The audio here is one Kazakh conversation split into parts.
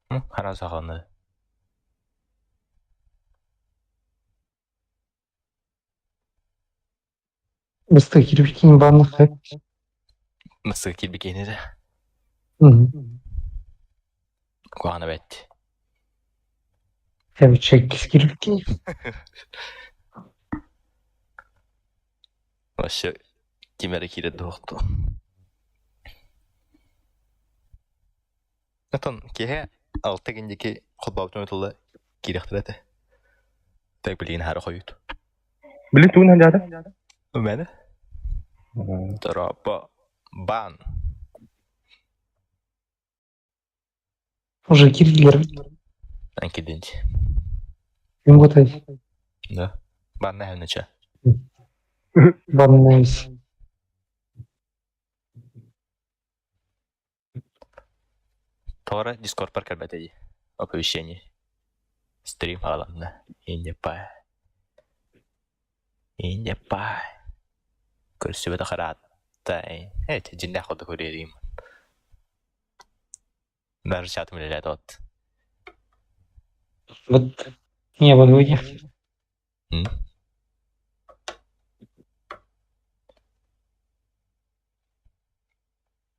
Hara sağanı. Müstakil bir kimbanlık hep. Mısır kilbikeni de. Hı. Kuana bet. Hem çekil ki. Başı kimere kire doğdu. Natan kihe altı gündeki kutbabtın ötüldü kiriktiredi. Tek bilgin her koyut. Bilin tuğun hadi hadi. Ömene? Tarapa ban. Уже kirliler. Ben gidince. Yumgatay. Ne? Ben ne henüce? Banlayız. Тора Discord par kalbete оповещение. Стрим аланна. Инепай. Инепай. Көрсөбө да караатта. Жинде ходу көрерим. Даже чатым эле тот. Вот. Не выводи.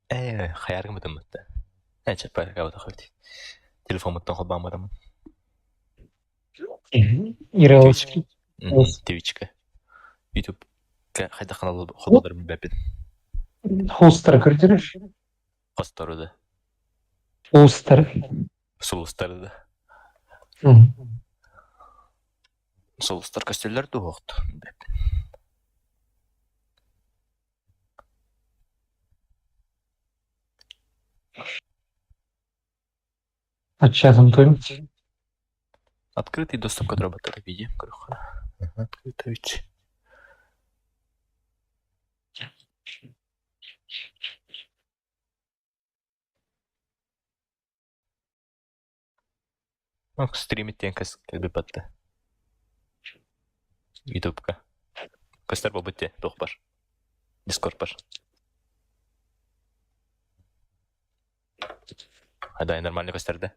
Хаяргы мытым мытты. Чапай кабата хойти. Телефон мыттан холбамадым. Ираоски. Twitch'ка. YouTube. Хайда канал ходулар билбепин. Холстер кірдіріш. Косторуды. Холстер. Сулустарды. Hı. Сулустар костюллер дуокту. Açalım tuyum. Открытый доступ к отработанной виде. Открытый Twitch. Стримить тенкас как бы подта. YouTube'ка. Костер болбытте, тох бар. Discord бар. Адай нормальный костерде.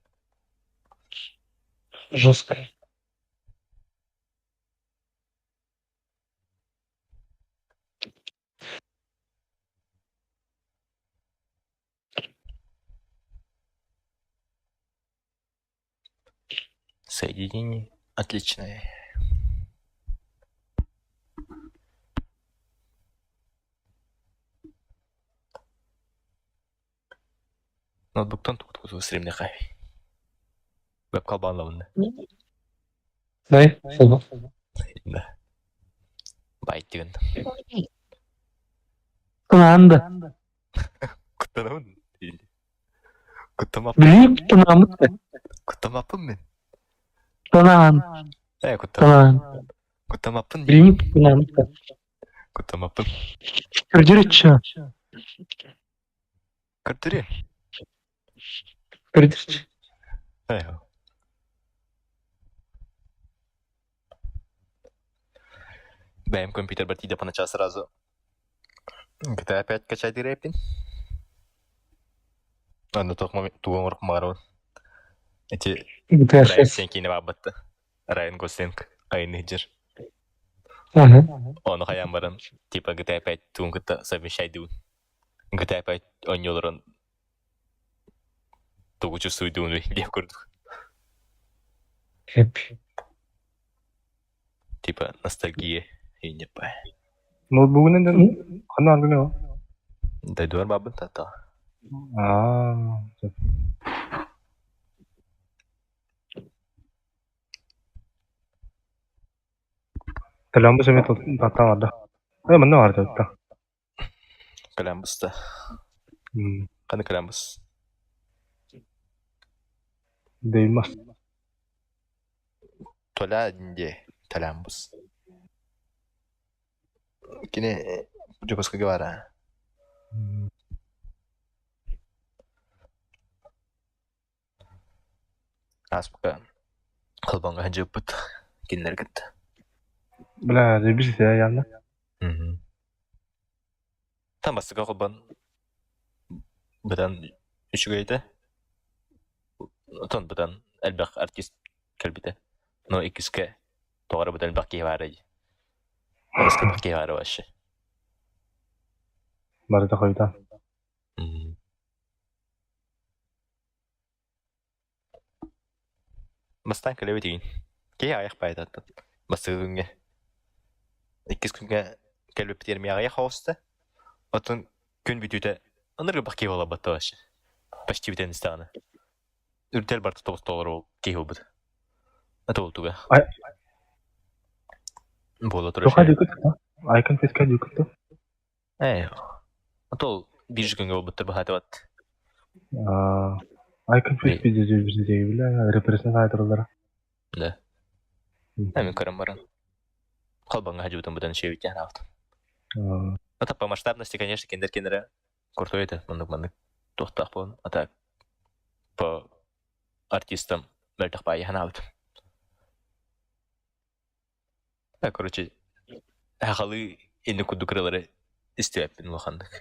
Жестко. Соединение отличное. Ноутбуктан туктугузу стримде кай. Веб калбанлабында. Дай. Солба. Да. Байт деген. Kınandı. Куттанамын. Куттамаппын. Bileyim kınandı. Куттамаппын мен. Kınan. Kınan. Куттамаппын. Bileyim kınandı. Куттамаппын. Kırdırıç. Кыртыре. Kırdırıç. Бэм компьютер бартида поначалу сразу. GTA 5 качать рэпин. Ладно, тох момент тугом рахмарон. Эти проекты кине бабатты. Райан Гослинг, Айнджер. Оны хаян барын типа GTA 5 тунгыта совмещайдуун. GTA 5 ойнолорун тугучу суйдуун деп көрдүк. Hep. Типа ностальгия инепай. Ноутбугунан кана аргыны о. Дайдуар бабын тата. Telambus eme tata vardı. Manna vardı hatta. Columbus'ta. Kanı Columbus. Değilmez. Tola ince Columbus. Kine Jogos Kagawara. Asbuka kalbanga hajuput kinler gitti. Bela bir şey yandı. Tam basıka kalban. Beden üçügeydi. Тон бутан элбэх артист кэлбите. Но икиске тоғара бутан элбэх кейвары. Оныска бэх кейвары башы. Барыта қойда. Бастан көлөбі дейін. Кей аяқ байда аттан. Басы күнге. Иккіз күнге көлбіп термей аяқ ауысты. Отын күн бүтуті анырғы бақ кей бола батты башы. Почти бітен істағаны. Үрдел барты $9 ол кей ол бұд. Аты ол туға. Бола тұры Тоқа дүйкітті. Айкын феске дүйкітті. Аты ол бір күнге ол бұттыр бұхаты бат. Айкын фес бізде жүрсіндегі білі, репрессент айтырылдары. Да. Әмін көрім баран. Қалбаңға хәжі бұтын бұтын шеу өткен алды. Ата по масштабности, конечно, кендер-кендері құрту еді. Мұндық тоқтақ болын. Ата по артистам бәлтіқ бай яна алды. Короче, әғалы енді күдді кірілері істеуәппен ұлғандық.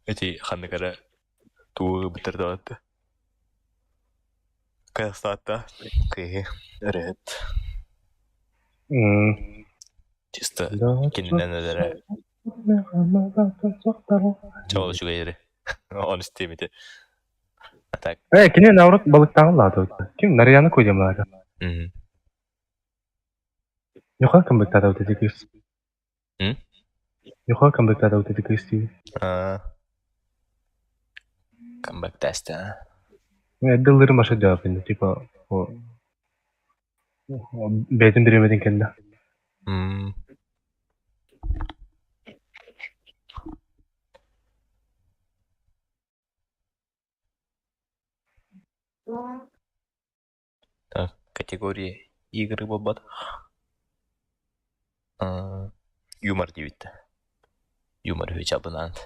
Эти ханныкара туы бітірді алады. Қазақстатта күйі өрет. Чисто кенінен өдері. Чауалы шуға ері. Оны істемейді. Кенен аурат балықтағы лады. Кем нарияны көйдем лады. Юқа кім бұқтады өтеді күйіс? Юқа кім бұқтады өтеді күйіс дейі? Камбэк теста. Эддылырым аша жауап енді, типа, бәйтін біремеден кенді. Категория игры бобат. Юмор дейбітті. Юмор өте абынанды.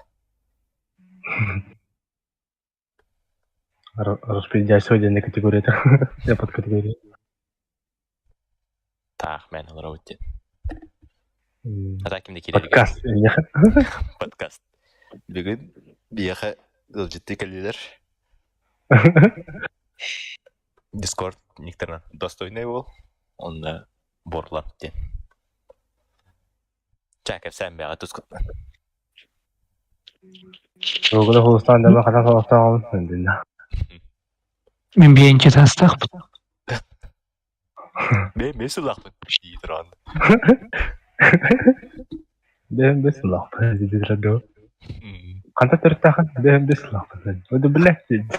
Распределяйся отдельной категории. Я под категорией. Так, мен олар өтті. Атакимде келеді. Подкаст. Подкаст. Бүгін бияға ұлжетті кәлелер. Дискорд некоторына достойный бол. Онда борлап ден. Чаков сән бәға тұскытман. Жоғыда қолыстан дәмі қата саластан қалын. Өнділді. Мен бейінке тастақ бұд. Мен сұлақпын. Шейі тұранды. Мен сұлақпын. Деді тұрады. Қанта түрістақын? Мен сұлақпын. Өді біләк деді.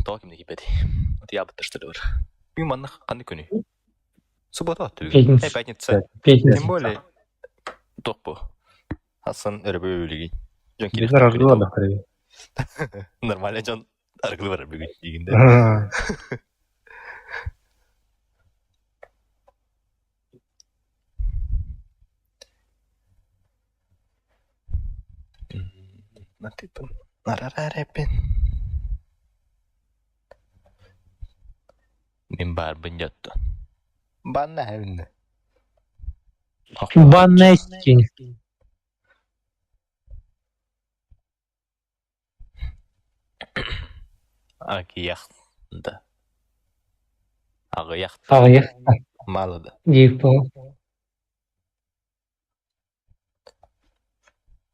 Тоға кімде кепеді. Оты ябыт тұрстыры бар. Бүгін маннақ қанды күні? Суббота атты бүгін. Пятница. Тем более тоқ бұл. Асан өрібі өлеген. Bizler argılı var da karayı. Normalde can argılı var bugün liginde. Nanti pun narararepin. Mimbar benjattu. Banna evinde. Банна істин. Ағияқта. Ағияқ. Малыда. Дейіп бол.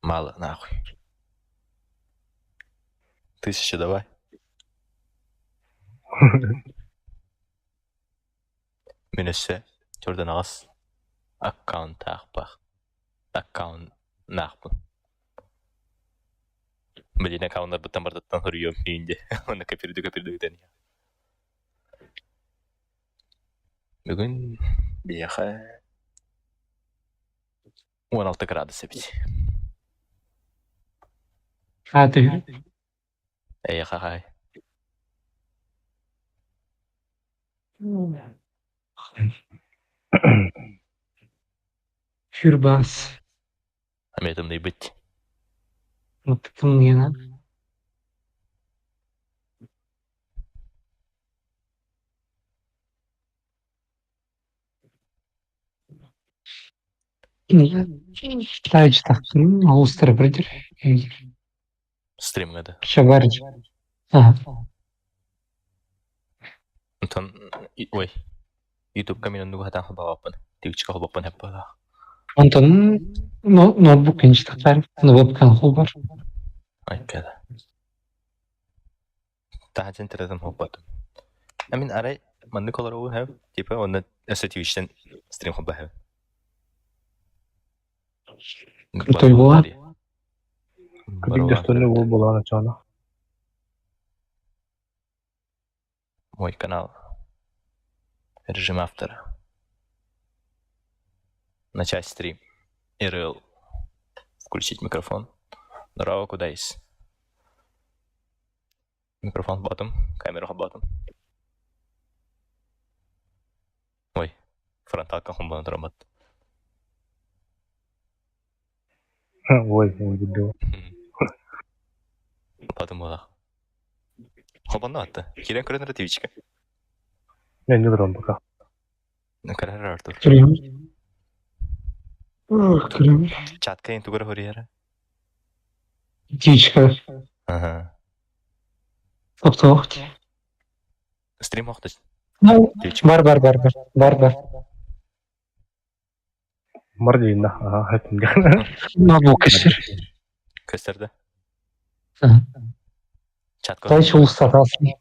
Мало, нахуй. 1000 давай. Менесе, жордан ағас. Аккаунт ақпақ. Аккаунт нақпын. Блин, аккаунтар бұттан бардаттан хұрыйым үйінде. Оны көперді өтен. Бүгін бияқа 16 градус әбіз. Аты. Әйіға қай. Хүрбас. Аметімдей бүт. Мұттың ена. Тайчы тақтым, ауыстырып бірдер. Стримгада. Шабар. Ага. Онтон, ой, YouTube-ка мен оннугу хатан хабабаппын. Twitch-ка хабаппын хеп бала. Онтон ноутбук инч тақтар, вебкам хол бар. Ай, кәді. Тахатын тірәдім хоппатым. Амин арай, манны колар оу хәв, типа, онны өсі Twitch-тен стрим хоппа хәв. Крутой була. Кубик достойный ол болған ачана. Мой канал. Режим автора. Начать стрим. ИРЛ. Включить микрофон. Здорово, куда есть? Микрофон ботом, камеру ботом. Ой, фронталка хумбана трамат. Ой, дебил. Потом было. Хобана атты. Кирен көрінір Twitch-ка. Мен не тұрам пока. Көрінір Артур. Көрем. Көрем. Чатка ең тугар хорияра. Тичка. Ага. Тоқтоқ. Стрим оқты. Бар. Мар дейін да. Ага, хәтімге. Ноутбук кешір. Көстерді. Чатка. Тайчы ұлыстатасың.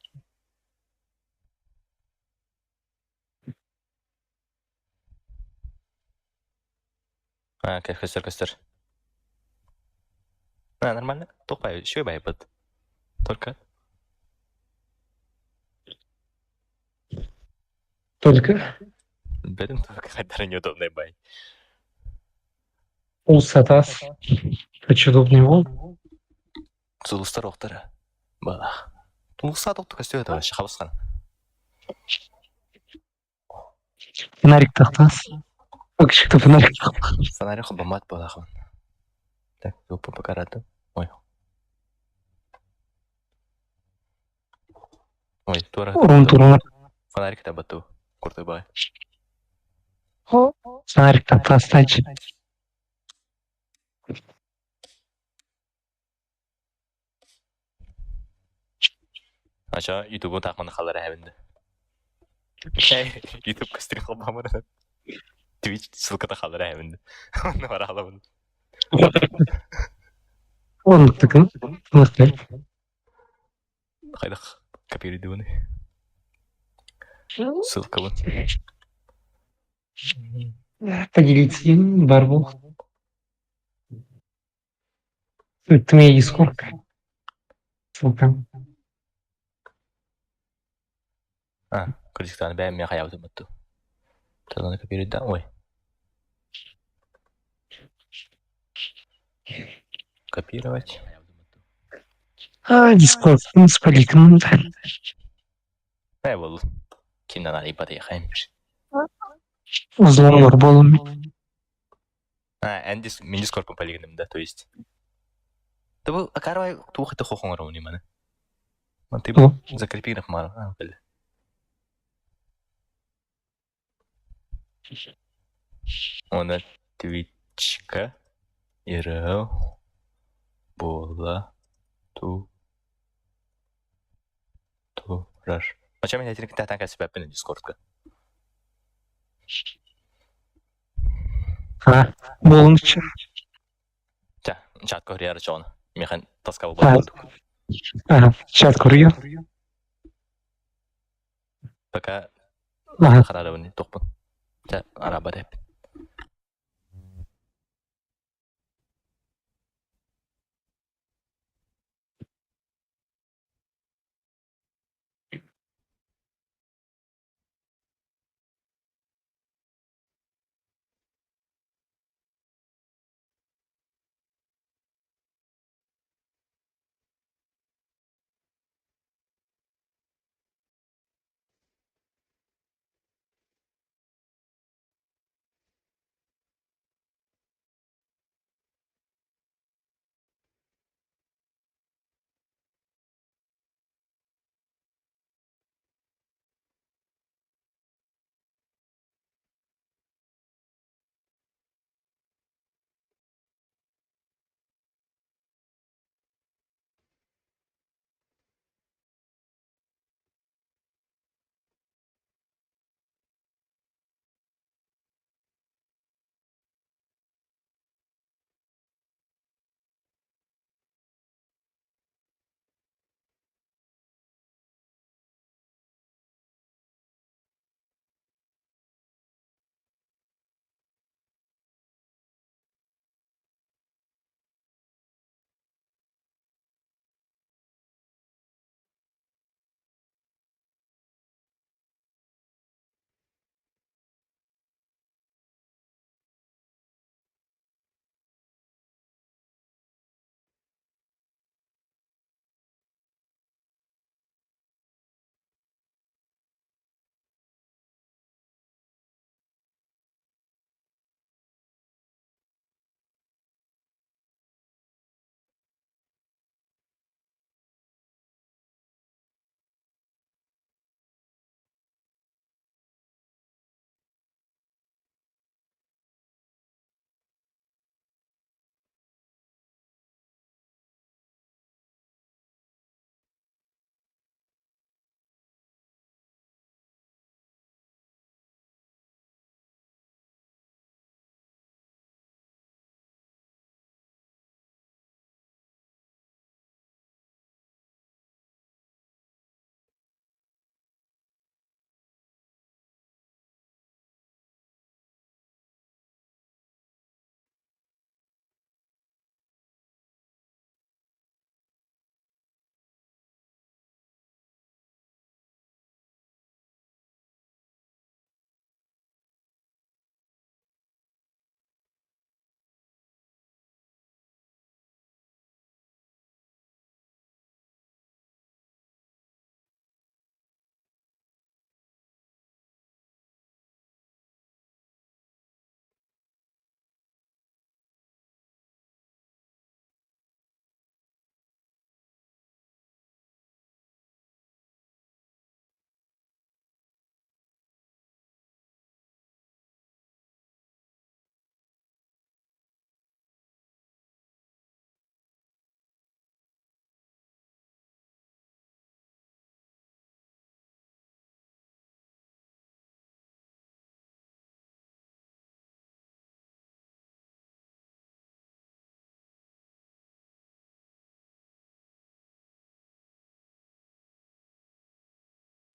Көстер. Нормально. Тоқпай, шөй бай бұд. Только. Бәдім только қайдары неудобный бай. Ұлыстатас. Өч удобный бол. Сұлыстар оқтары. Бала. Тұлыстар оқты көстер өті башы қабысқан. Фонарик тақтас. Өкшікті фонарик тақтас. Фонарик бомбат балағын. Так, өпі покарады. Ой, туара. Урун. Фонарик та бату. Курты бай. Фонарик тақтас тайчы. Aşağı YouTube'un takmanı kalır evinde. YouTube kıstık olmamını. Twitch sılkıda kalır evinde. Onu var alamını. Онлықтықын. Haydi kapıyı bunu. Ссылка вот. Поделиться бар бол. Ты мне Discord. Ссылка. Критиктаны бәйіммен қаяуды мұтты. Тазаны kapıyı da ой. Копировать. Discord с поликом. Бұл киндан алипады яқаймыш. Узлом бар болым. Мен Discord-ын полигінімді, то есть. Ты бұл, қарвай, туқыты қоқыңыр оны мені. Ты бұл, закрепи нақмары. Білді. Оны Twitch-ка ИРЛ бола турар. Оча мен әйтірін кітақтан кәсіп әппені Discord-ка. Болым үші. Чат көрер çoğunu. Механ таска болбайды. Чат көрüyor. Пока қарады тоқпын. Араба деп.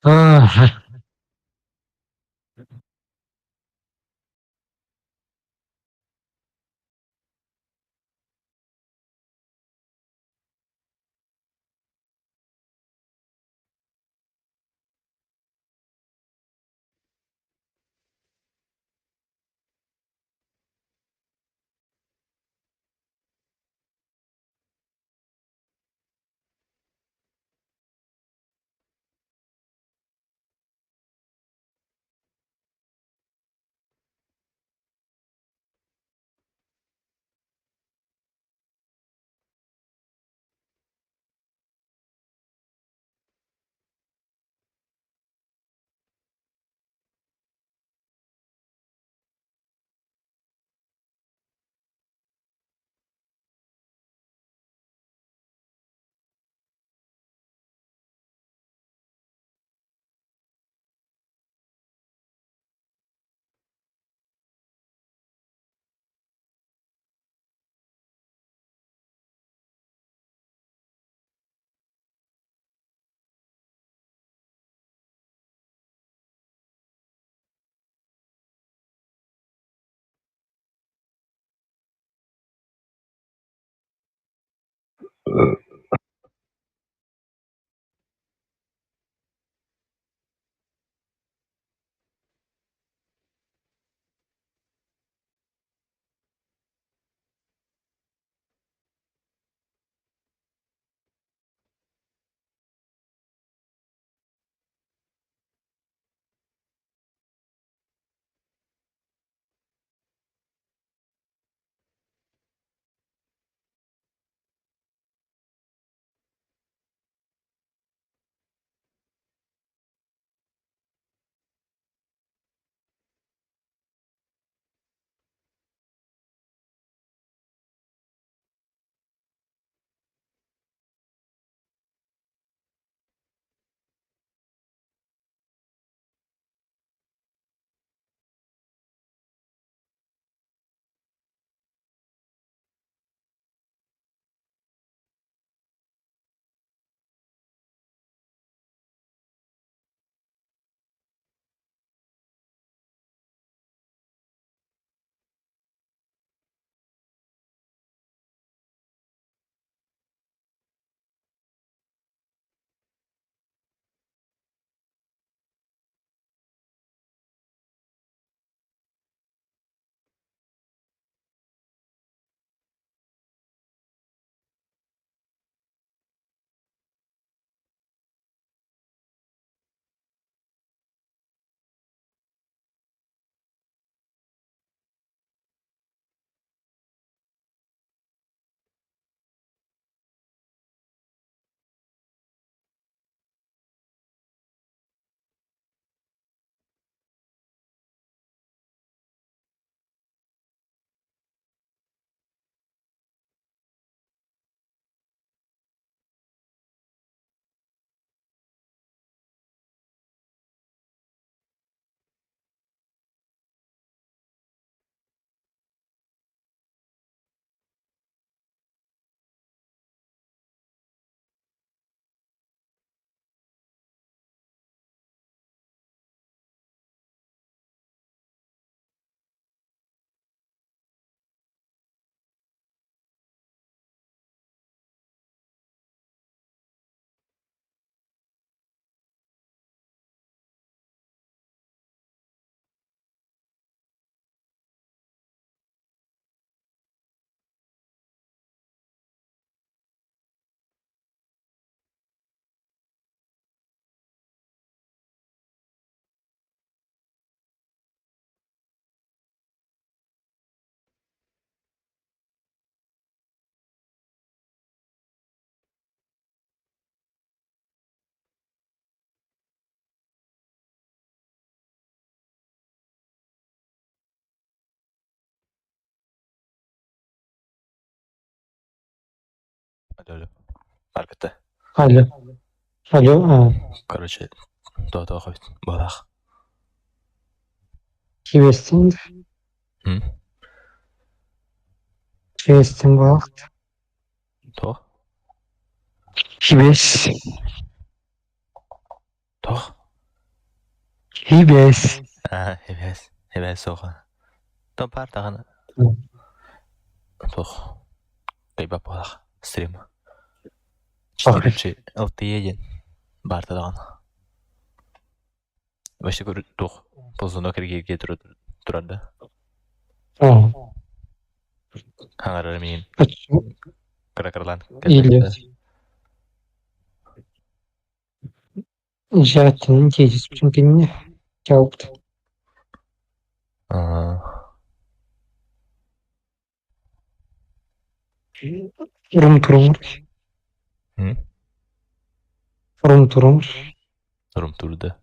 А, Алло. Албетте. алло, алло, Короче, то хоть балах. кибестин, М? кибестин балык, То? кибес, То? Хибес. Hebes soğa. Топар тағаны. Тоқ. Кайбап болақ. Стрим. Четырінші алты еден. Барты тағаны. Бәші көрі тоқ. Позуна кіргеге тұрады. Хаңарары мен қырақырлан. Или жаттың тезіс бүкінне кәуіпті. Рум тұрмыр. Рум тұрмыр. Рум тұрды.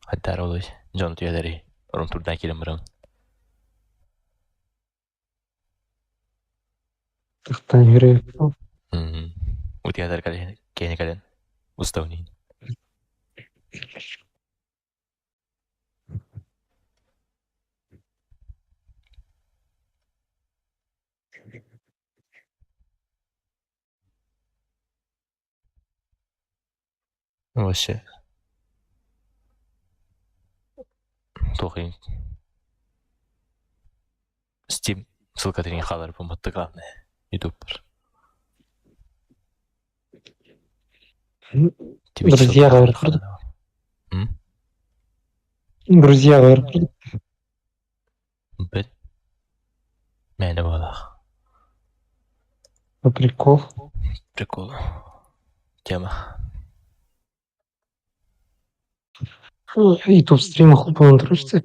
Хаттар олай. Жон түйәдәрі. Рум тұрдан келім бұрын. Тықтан жүрек. Утиядар кәне кәлен. Уставнейін. Вообще. Тоқиын. Steam ссылка деген қалар болматты главное. YouTube бар. Друзьяға барып. Друзьяға барып. Біл. Мәні болақ. Прикол. Прикол. Тема. YouTube стрима хупан тұрышты.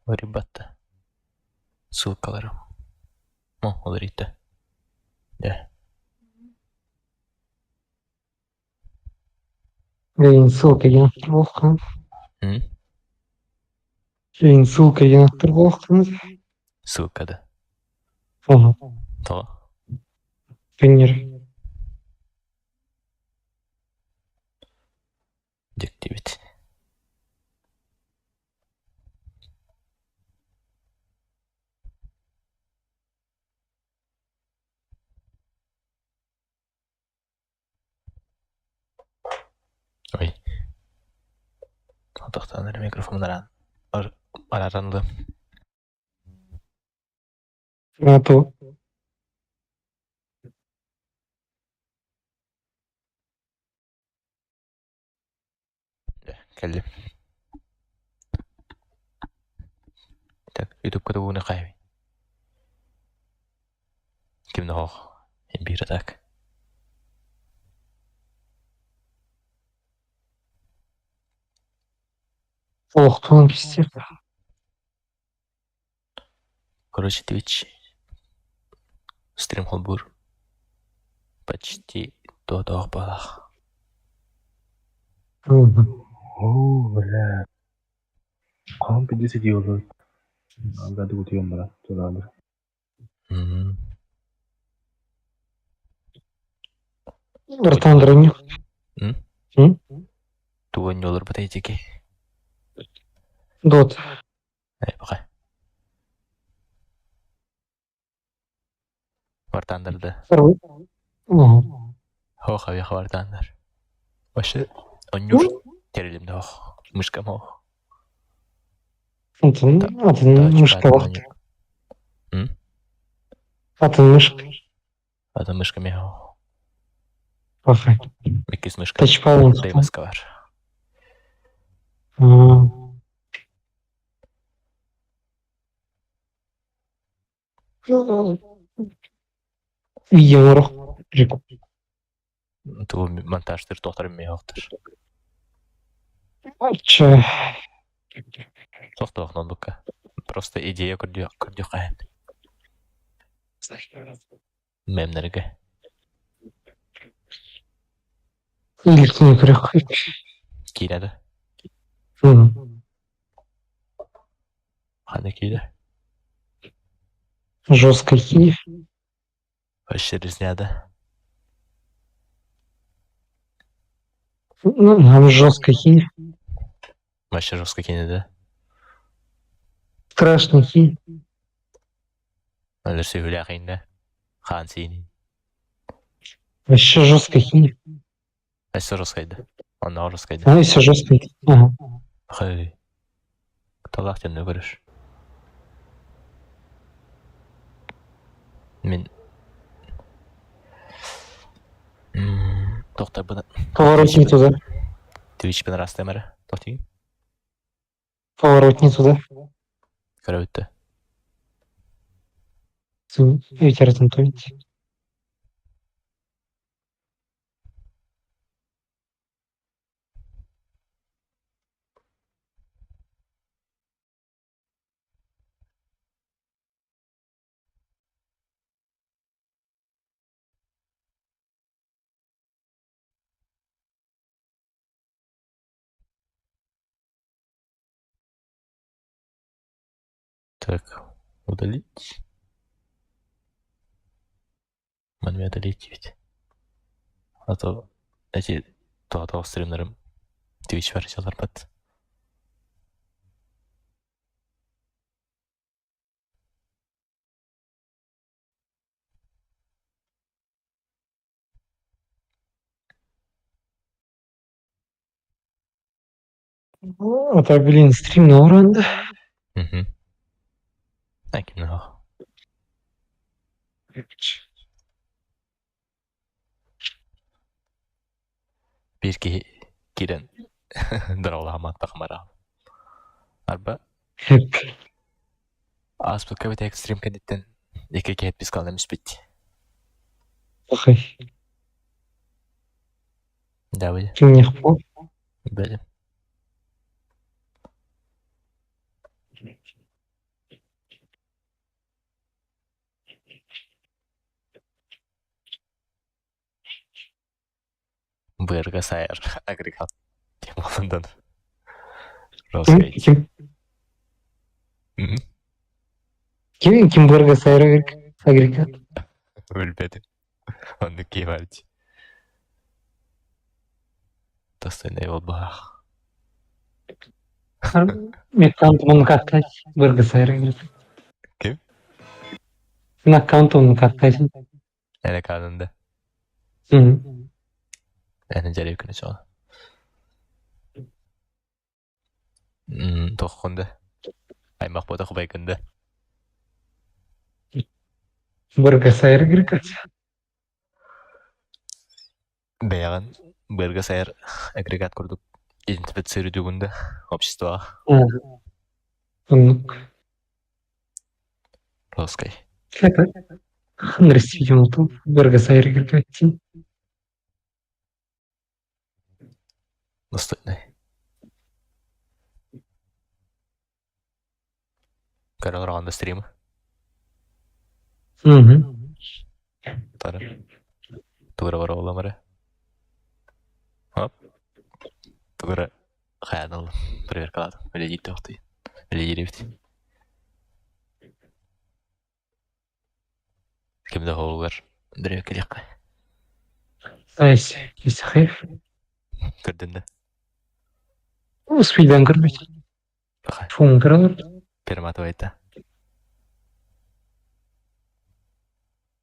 Ребята. Ссылкалары. Ол рейті. Да. Кейін ссылка еніп болған. Кейін ссылка еніп болған. Ссылкада. Тоға. Пенер. Дективит. Ой. Атақтан әрі микрофондаран араранды. Ато. Кәлі. Так, YouTube-када бұны қайбай. Кімді оқ? Бері так. Оқтуын кестер. Короче, Twitch. Стрим холбур. Почти до балақ. бля. Қалым педесі де олар. Аңғады өтеген бара. Тұраdır. Братандыры не? Туған не олар бұтай теке. Дот. Бақай. Вартандырды. Хоқ авиаға вартандар. Вообще, он юж терелімді оқ. Мышкам оқ. Атын мышқа вақты. Атын мышқа. Атын мышқа ме оқ. Бақай. Меккес мышқа. Тачпалын. Даймаска бар. Видеорақ. Прикол. Туы монтаждыр тоқтарым ме оқтыр. Че. Тоқты оқ ноутбукка. Просто идея көрді қайын. Мемнерге. Иліктің көрек. Кейнеді. Хана кейді. Жесткий Киев. Вообще резняда. Ну, нам жесткий Киев. Вообще жорстко кейді, да? Страшный Киев. Өлір сөйлі ақиында. Хан сейні. Вообще жесткий Киев. Вообще жорсткайды. Онна жорсткайды. А, все жесткий. Ага. Хай. Талақ темді көріш. Мен... Тоқтай бұны... Поворот не туда. Твичпен растемәрі. Тоқтайын. Поворот не туда. Көрі өтті. Ветер танцует. Так, удалить. Мануя удалить ведь. А то эти то стримерым Twitch версиялар бат. Это, блин, стрим на уровне. Әкімнің ақ. Bir kiren daraula hamat kamera. Arba az bu kabite ekstrem kanitten iki kez biz kalmış bitti. Слушай, Давай. ты мне хпо. Böyle. Бырга сайыр агрегат. Темалından. Розгай. Ким Бурга Сайра агрегат. Ölmedi. Onu kıymardı. Достойный отбах. Мен аккаунтымды каттайсың. Бурга Сайра агрегат. Kim? Сен аккаунтымды каттайсың. Ele kanında. Yani cari yükünü çoğu. Toqunda. Аймақ бода құбайкында. Бурга Сайра агрегат. Бәяған бырга сайыр агрегат құрдық. Идентифицирудугunda общество. Роскай. Это действительно то. Бурга Сайра агрегат. Достойный. Көрі ұрағанда стримі. Тары. Туғыры бар оламары. Хоп. Туғыры қаян олым. Проверка аладым. Өлі дейті оқты. Өлі еревді. Кімді қолғыр. Дүре келек. Айс, Исахев. Көрдіңді. Успейден көрмейді. Шуын көрілер. Перематывайды.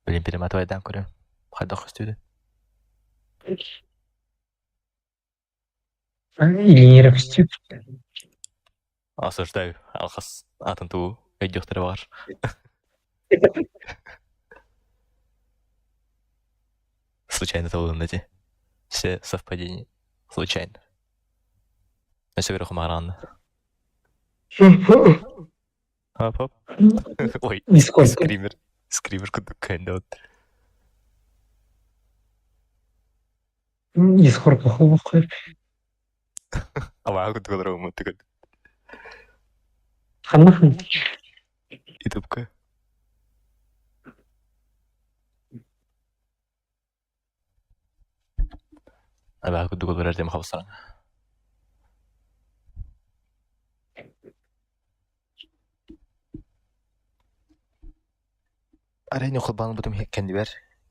Блин, перематывайдан көрем. Қайдақ үстеді. Или не Осуждаю. Алқас атын туы. Өйдіқтері бар. Случайно толуын әте. Все совпадение. Случайно. Мәсе көрі құмағырағында. Хоп-хоп. Ой, скример. Скример күндік кәнді отыр. Не сколько холов қойып. Ама күндік олар ұмытты күнді. Қанмақын? Ютубқа. Ама күндік олар әрдем қабыстарың. Арайны кулбаны бутум кенди бер.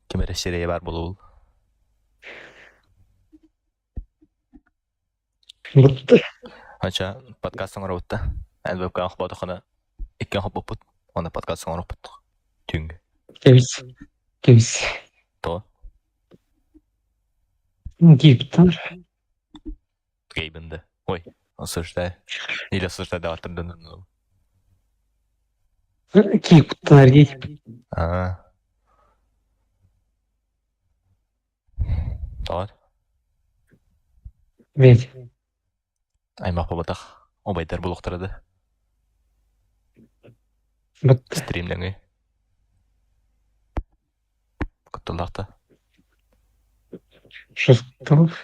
Кемере серия бар болуу. Бутты. Ача подкастың оротта. Эн вебкам хобот хана. Иккен хобот бут. Она подкастың орот. Түнг. Кевис. То. Гиптар. Гейбинде. Ой. Осуждай. Или осуждай да артырдан. Киптар гейп. То. Ведь. Аймак боботах. Обайдар булуктырды. Бутты. Стримдеңи. Кутулакта. Шестов.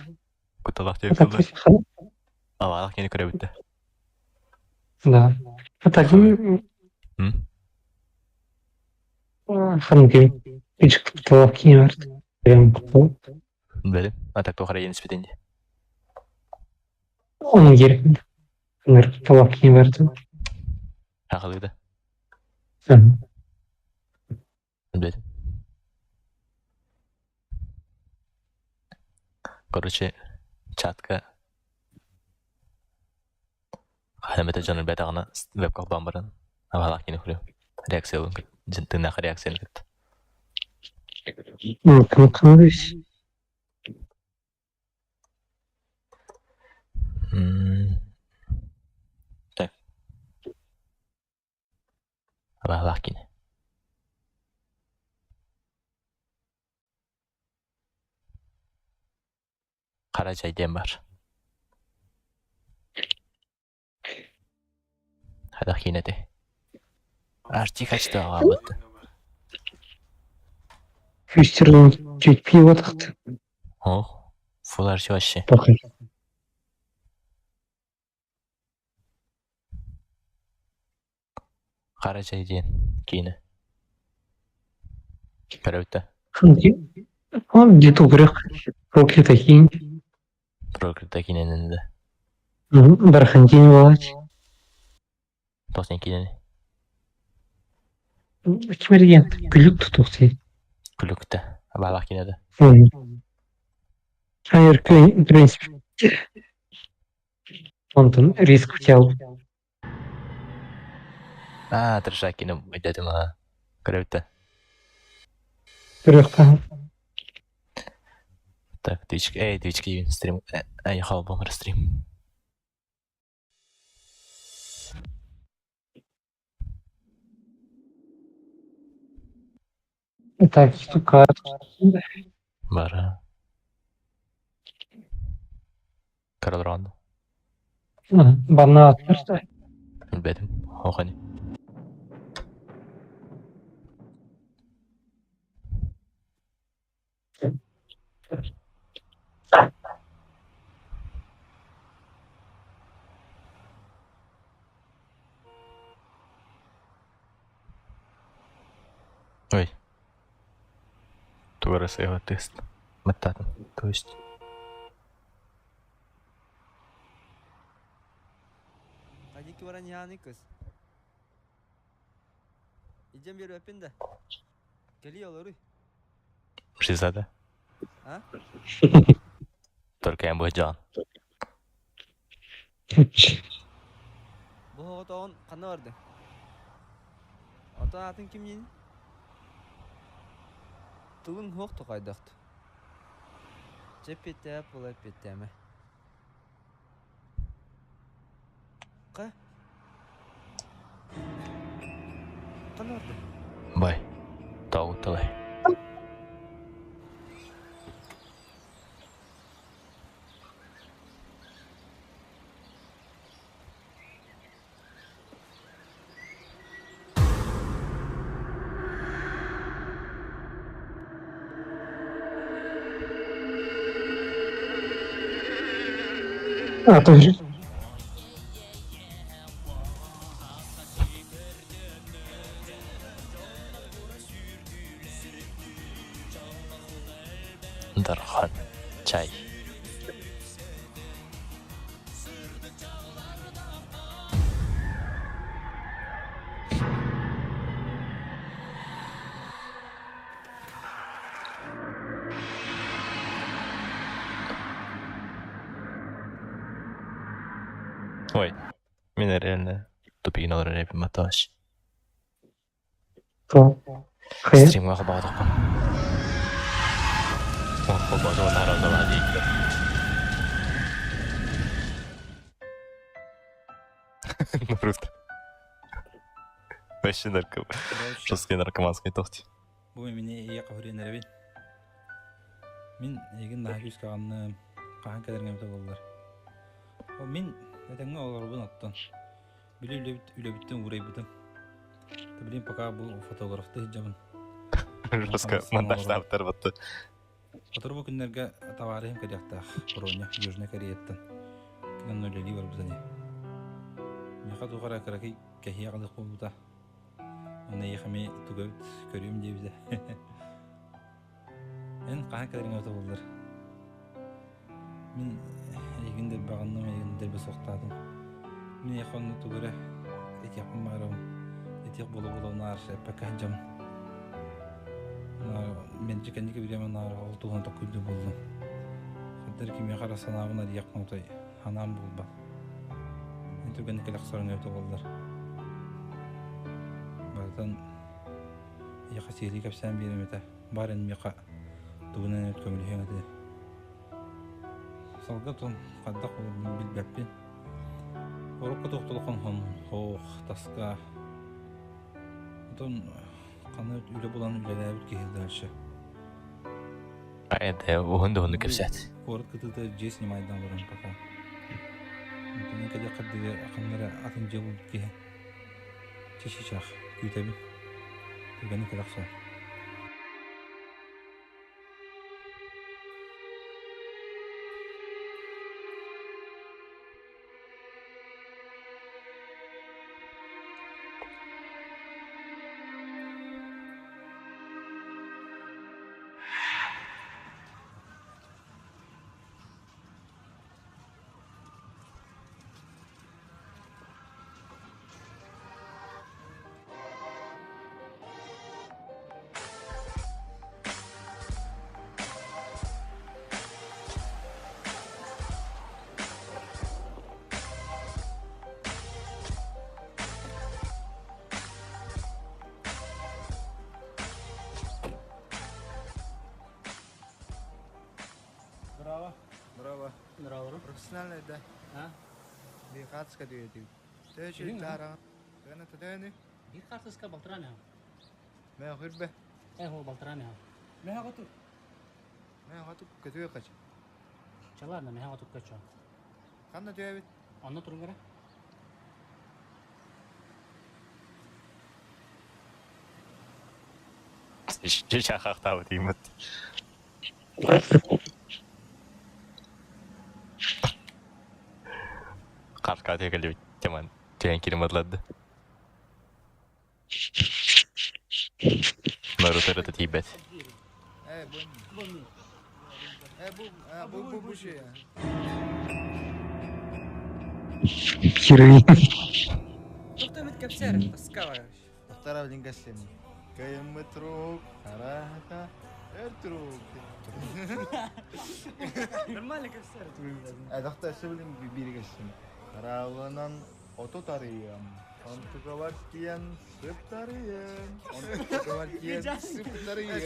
Кутулакта Это юктулды. точно. Алалак кені көре бітті. Да. Это один. Ханги. Пичк птолов кинерт. Прям птол. Білем. Атак тоқара ені спетенде. Onun yerinde. Ханыр птолов кинерт. Ақылыды. Білем. Короче, чатка. Хәлемете жанын бәтағына веб-кақ бамбарын. Алалак кені көрем. Реакция олын кіт. Тыңнақы реакцияны кіт. Кім қалдыш? Так. Алалак кені. Қара жайден бар. Хадақ кені де. Артик açtı ağabeydi. Füstürün çekpiyi vataktı. Oh. Full arşiv aşı. Bakın. Қара жайден кейіні. Көрәуді. Ханги. Он где-то грех. Проклятый хин. Прокрыта кейіненінде. Бархантин валач. Тосын кейінені. Кемерген. Күлік тұтық сей. Күлікті. Балақ кейінеді. Айыр принцип. Онтын риск ұтял. Тырша кейіні өйдәдім аға. Көрәуді. Күріқтан. Так, Twitch кейін стрим. Аяқал бомыр стрим. Так, штука. Бара. Каралранды. Бана атырды. Білбедім. Оғаны. Ой. Тугара сейва тест. Меттадым. То есть. Қадекі баран яғаны кыз. Идем бері өппенді. Кәлі олары. Шизада. А? Только я бұл жан. Бұл оғытауын қанна барды? Отан атын кім ені? Тылың хоқ тоқайдақты. Жеп беттәп, олай беттәмі. Қа? Қанна барды? Бай. Тауы талай. Атыр. Дархан. Чай. Мен реально тупигин алар реп маташ. То. Хэ. Стримга багадак. О, база наразы ла дейт. Наруто. Вообще нарком. Жесткий наркоманский тохти. Бу эмне ия каврен эребин. Мин эгин нахис каганны кахан кадергем болдулар. Мин этеңе олорбун аттан. Биле үлөбүттөн урайбытым. Билем пока бу фотографты жамын. Жестко монтажда батты. Фотограф күннәргә товарым кадяктах Короня, Южная Кореяттан. Кинен нөлели бар бизане. Миха тугара караки кахия калык булда. Оны яхами тугөт көрүм дебизе. Эн кахан кадергем болдулар. Мин эгинде багынны эгинде бе соктадым. Мин яханны тугара этяпым барам. Этяп болугулар пакан жам. Мен жекенеке биремен олтуган токуйду болдум. Хадыр ки мен карасанабына якмаутай анам болба. Мен түргенеке лаксарын өтө болдулар. Бартан яка сери капсан биремете. Барын мека тугунан өткөмүл хеңете. Салгатон каддак билбеппин. Орокко токтолкон хон хох таска. Тон каны үле булан үлелер кел дальше. А это он кепсет. Город кытыта же снимайдан барам пока. Мен каде кадды акамнара атын жебул ке. Чешичах күйтеби. Түгәне калакса. Браво. Профессиональный, да. А? Бихатска дуэти. Ты что, тара? Ты на тадайны? Бихатска Балтрана. Mä hyrbe. Ho Baltrana. Mä hatu катуя кач. Чаларна me hatu kacho. Канна дуэвит. Онно турунгара. Шахахтау деймет. Карка тегелеп теман тен километрлады. Наруто это тибет. Бонни. Bu şey ya. Херы. Кто mit капсер, таскава. Вторая лингасен. Каемметрук, хараха, эртрук. Нормально капсер. Адахта söyleyeyim bir geçsin. Karavlanan ototarıyım. Antıkavarkiyen sıptarıyım. Antıkavarkiyen sıptarıyım.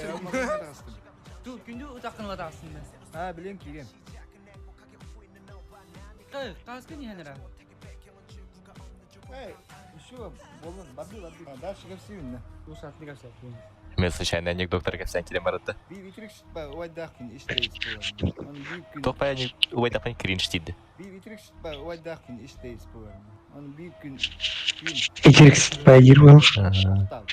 Dur, gündü utakın var aslında. Ha bileyim ki gel. Kaskın yani ra. Hey, şu bolun, babi. Daha şıkıp sevin ne? Bu saatlik kapsa. Мен случайно анекдоттар кепсен километрда. Bir bitirik şıkba, uvaydakın işteyiz bu. Onu büyük gün. Топа они уйдапан кринж тиде. Bir bitirik şıkba, uvaydakın işteyiz bu. Onu büyük gün. Икерекс байырвал. Tal.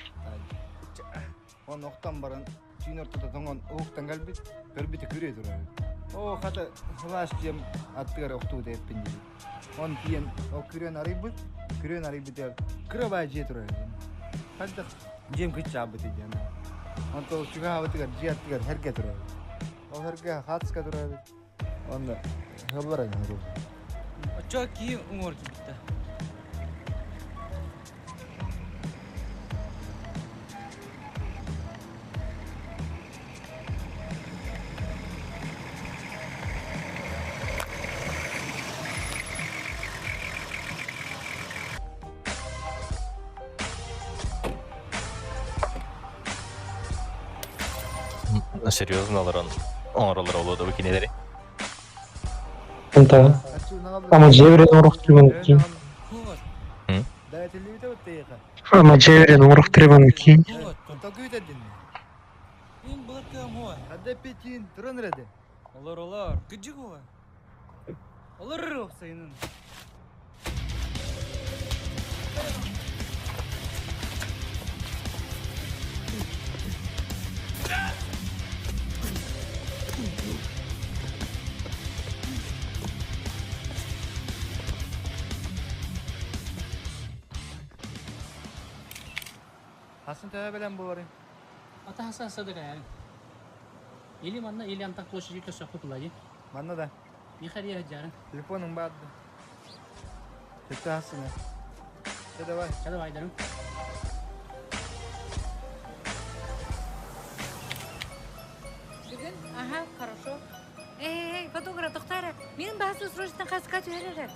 On noktan baran. Çin ortada tongon oğuktan galbit. Körbiti küre durar. O hata hılaş diyem attıgar oktuğu da hep bindi. On diyen o küren arayıbıt ya. Kıra bayıcıya durar. Hadi diyem kıç çabıt diyem. On to çıka havatıgar, ciyattıgar herge durar. O herge hatska durar. On da hıblara yanır. Çok iyi umur gitti. Серьезно аларан оңролар олоду бу кинелери. Anta. Ama Cevren oruq treban ki. Вот, Да, телевизор тейха. Ama Cevren oruq treban ki. вот. Такой дедин. Ин балакам хой. Хадда петин туран раде. Олар. Гыжы хой. Олар оксайнын. Хасын тәбә белән булар. Ата хаса садыга yani. Или манна или антак площади көсө кутулайы. Манна да. Михария жарын. Телефоның бар. Тетә хасына. Давай. Чада байдарым. Бүгін, ага, хорошо. Эй, фотограф, тоқтары. Менің басты срочно қасқа түйерер.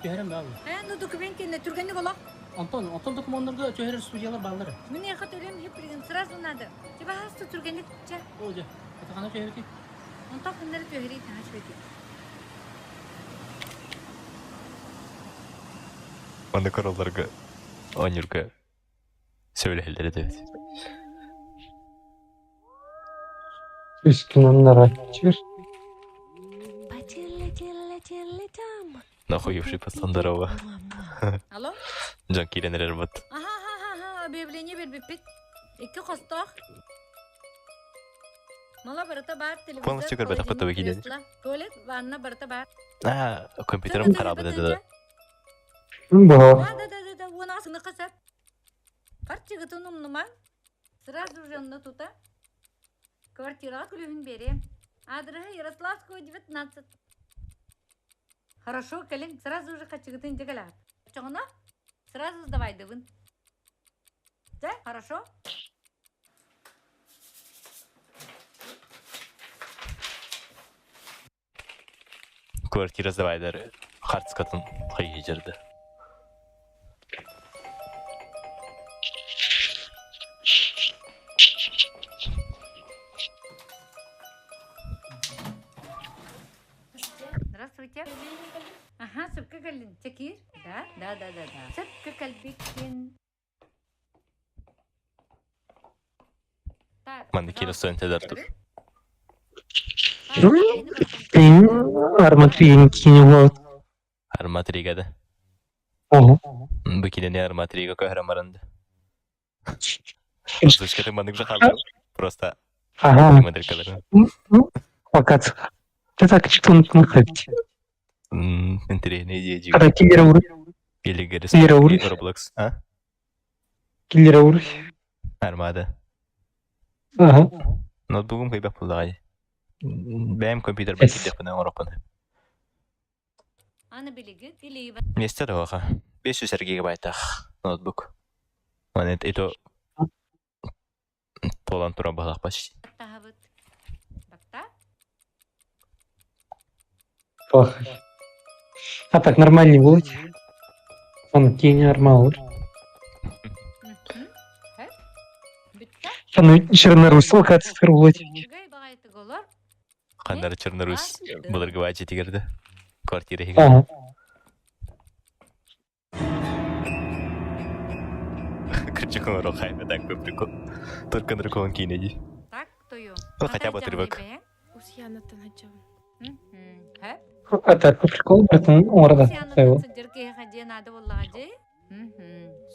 Түйерем бабы. Ну документ кенде түргенді болақ. Антон документлерге түйерер студиялар балдары. Мен яқы төлем хеп білген сразу надо. Тебе басты түргенді ча. Оже. Атахана түйерер. Онтақ күндері түйерей тағаш беті. Аны королларга онюрга сөйләһеләре дә. Üstünden nara çevir. Нахуевший пацан здорово. Алло? Жан киленер бат. Ага, объявление бербеппет. Екі қостақ. Мала барыта бар телевизор. Полностью көрбәтә фото килен. Туалет, ванна барыта бар. Компьютерым харап деді. Bu. Да, оны асыны қасап. Қарт жігітін ұмныман. Сразу жанына тута. Квартира күлігін берем. Адресі Ярославского, 19. Хорошо, Калин, сразу же качыгытын дегелап. Чоңна? Сразу сдавай дывын. Да, хорошо? Квартира сдавайдар. Хартскатын қайы жерді. Здравствуйте. Ага, Сыпка Калин. Чекир? Да. Сыпка Калбекин. Маны келі студенттер тұр. Senin armatürün kini var. Арматригады. Ага. Бұл келіне арматрига көһірімарынды. Слышкаты маны уже халды. Просто Ага. моделькалары. Fakat. Ты так çıktığını kayıt. Интересная идея. Kada killere vur. Или Гаррис. Киллера вуриш. Roblox. А? Killere vur. Армада. Ага. Ноутбугум кайбак булдагай. Бәм компьютер Yes. бәкит япына орапаны. Аны билеги, илей Несте да ваха. 500 гигабайтах ноутбук. Мане это полон тура балах почти. баттахабыт. Бакта? Bak. А так нормальный будет. Он кини нормал. Битта? Sen içerine Rus'la kaçtır будет. Гай багайты голор. Хандар Чернорус булыргыва жетигерди. Квартира хига. Ага. Кырчыкын рохайна так бы прикол. Только на рукон кинеди. Так, тою. Ну, хотя бы отрывок. Усьянаттан хачабын. Хэп? А так по приколу, братан, орада. Сянатын сыдырки хаде надо боллади.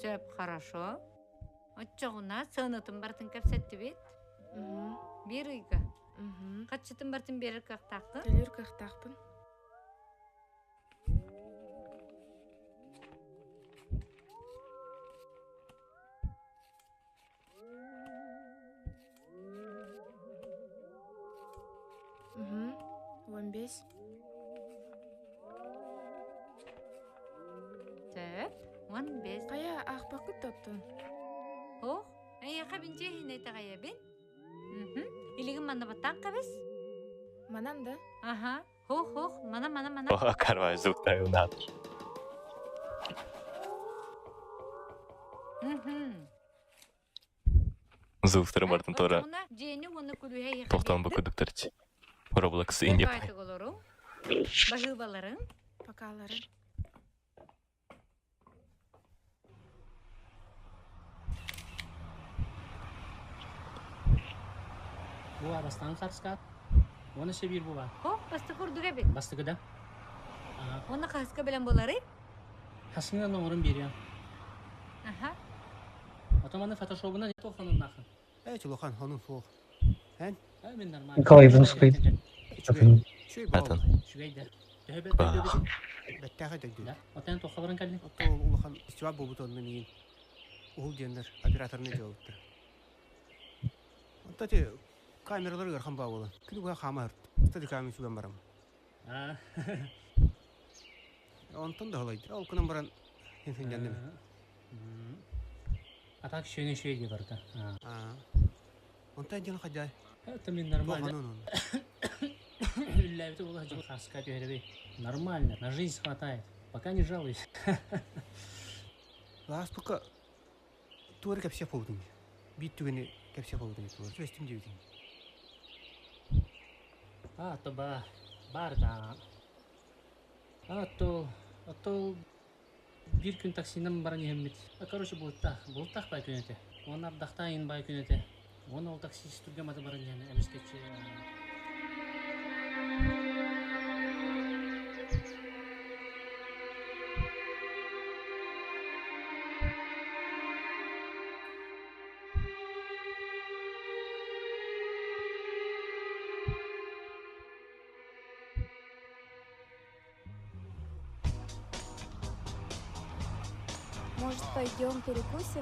Сөп хорошо. Отчоғына сынытын бартын кәпсетті бет. Бер үйгі. Қатшытын бартын берір қақтақты. Төлер кақтақпын. Угу. 15. Сөп. 15. Қая ақпақы топтun. Хоқ. Әйяқа бінже хинайты ғая бен. Илігін мана баттан қабыз. Манан да. Ага. Хоқ. Мана. О, карвай звук-то у нас. Зылтыры бартын тора Жени оны күлүе тоқтан бүкідіктірді. Roblox инде пай. Бахыбаларың. Покаларын. Буа бастан сарскат. Оны себир буа. О, басты курдуга бит. Бастыгыда. Оны хаска белен болары? Хасыңа номерын берем. Аха. Атаманы фотошопына не тоқанын нахын. Чулухан ханын фол. Мен нормально. Николай Бунский. Атын. Шүгейді. Бәттәгә дәгде. Да, отен тоқаларын кәлді. Ото улахан истивап бобутон мен ул дендер операторны жауапты. Онта те камералар гархан ба болан. Күнү буга хамар. Стади камер сүгән барам. Онтон да халайды. Ол кунан баран хин жандым. Атак шөйге барды. Онта жан хаҗай. Это мен нормально. Ляйте ула жил хаска переби. Нормально, на жизнь хватает. Пока не жалуюсь. Лас пока туары кепсе болдың. Бит түгене кепсе болдың. Сөстім деудің. Тоба барда. То bir gün taksinden bana nihemmet. Короче, buluttak bay künete. Onlar dahtayın bay künete. Onu ol taksi turgamadı bana yani. Emesketçi. Может, пойдем перекусим?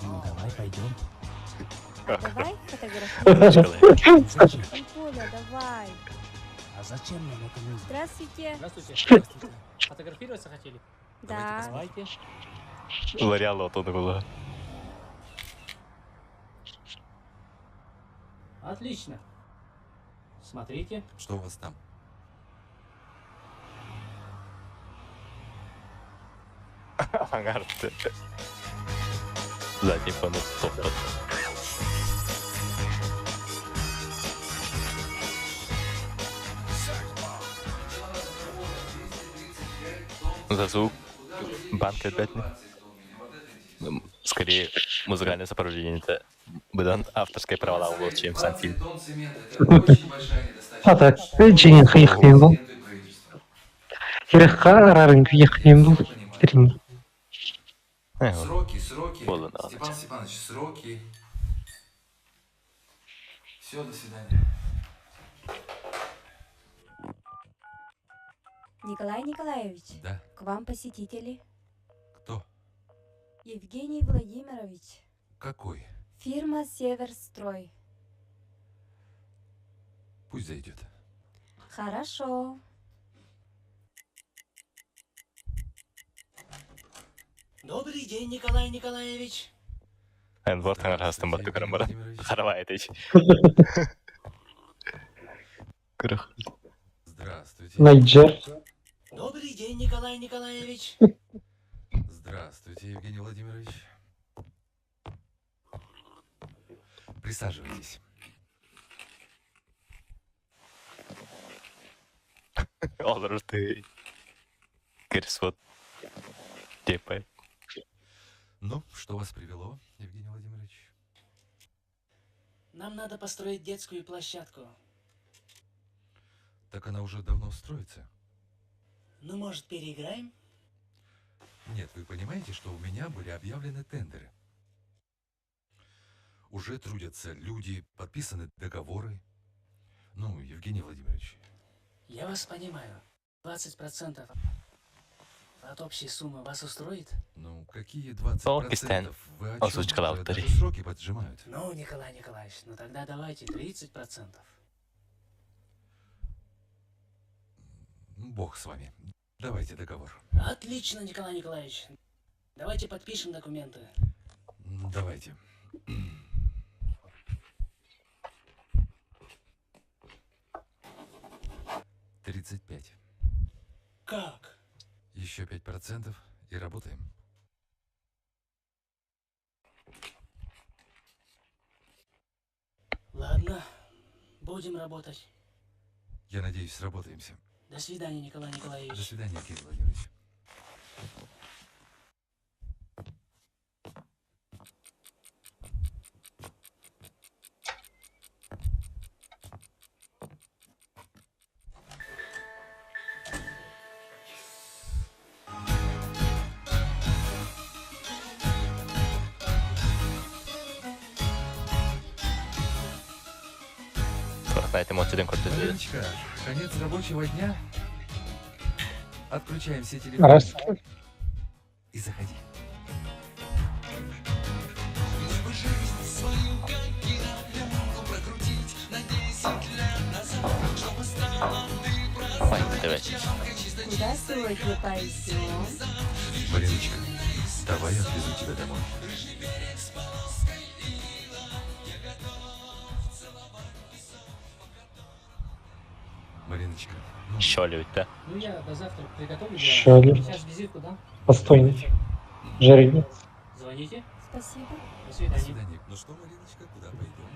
Ну, давай пойдем. Давай фотографируем. Коля, давай. А зачем нам это нужно? Здравствуйте. Здравствуйте. Фотографироваться хотели? Да. Давайте. Ларялы отоны было. Отлично. Смотрите. Что у вас там? Аңғарыпты. Задний фоны тоқтат. Засук. Банк опятный. Скорее, музыкальное сопровождение это быдан авторское право было, чем сам фильм. А так, Дженин хыйхнем был. Ирыхка арарын күйхнем был. Трин. Сроки. Было надо. Степан Степанович, сроки. Все, до свидания. Николай Николаевич, Да. к вам посетители. Кто? Евгений Владимирович. Какой? Фирма Северстрой. Пусть зайдет. Хорошо. Добрый день, Николай Николаевич. Вот арасында бар көкірім бар. Қарабай айтайшы. Кырық. Здравствуйте. Найджер. Добрый день, Николай Николаевич. Здравствуйте, Евгений Владимирович. Присаживайтесь. Olur ты. Кирсвот. Тепай. Ну, что вас привело, Евгений Владимирович? Нам надо построить детскую площадку. Так она уже давно строится. Ну, может, переиграем? Нет, вы понимаете, что у меня были объявлены тендеры. Уже трудятся люди, подписаны договоры. Ну, Евгений Владимирович. Я вас понимаю. 20% от общей суммы вас устроит? Ну, какие 20%? Пакистан. Вы о Озвучка чем? Уже авторы. даже сроки поджимают. Ну, Николай Николаевич, ну тогда давайте 30%. Бог с вами. Давайте договор. Отлично, Николай Николаевич. Давайте подпишем документы. Давайте. $35. Как? Еще 5% и работаем. Ладно, будем работать. Я надеюсь, сработаемся. До свидания, Николай До Николаевич. свидания, Кирилл Владимирович. Fortnite эмоциядан көрсетеді. Мариночка, конец рабочего дня. Отключаем все телефоны Раз. и заходи. Файна ТВ. Куда сегодня пойдем? Мариночка, давай я отвезу тебя домой. Мариночка, ну, Що любите? Ну, я до завтра приготовлю. Шалю. Сейчас визитку дам. Постойный. Жеребец. Звоните. Спасибо. До до свидания. свидания. Ну что, Мариночка, куда пойдем?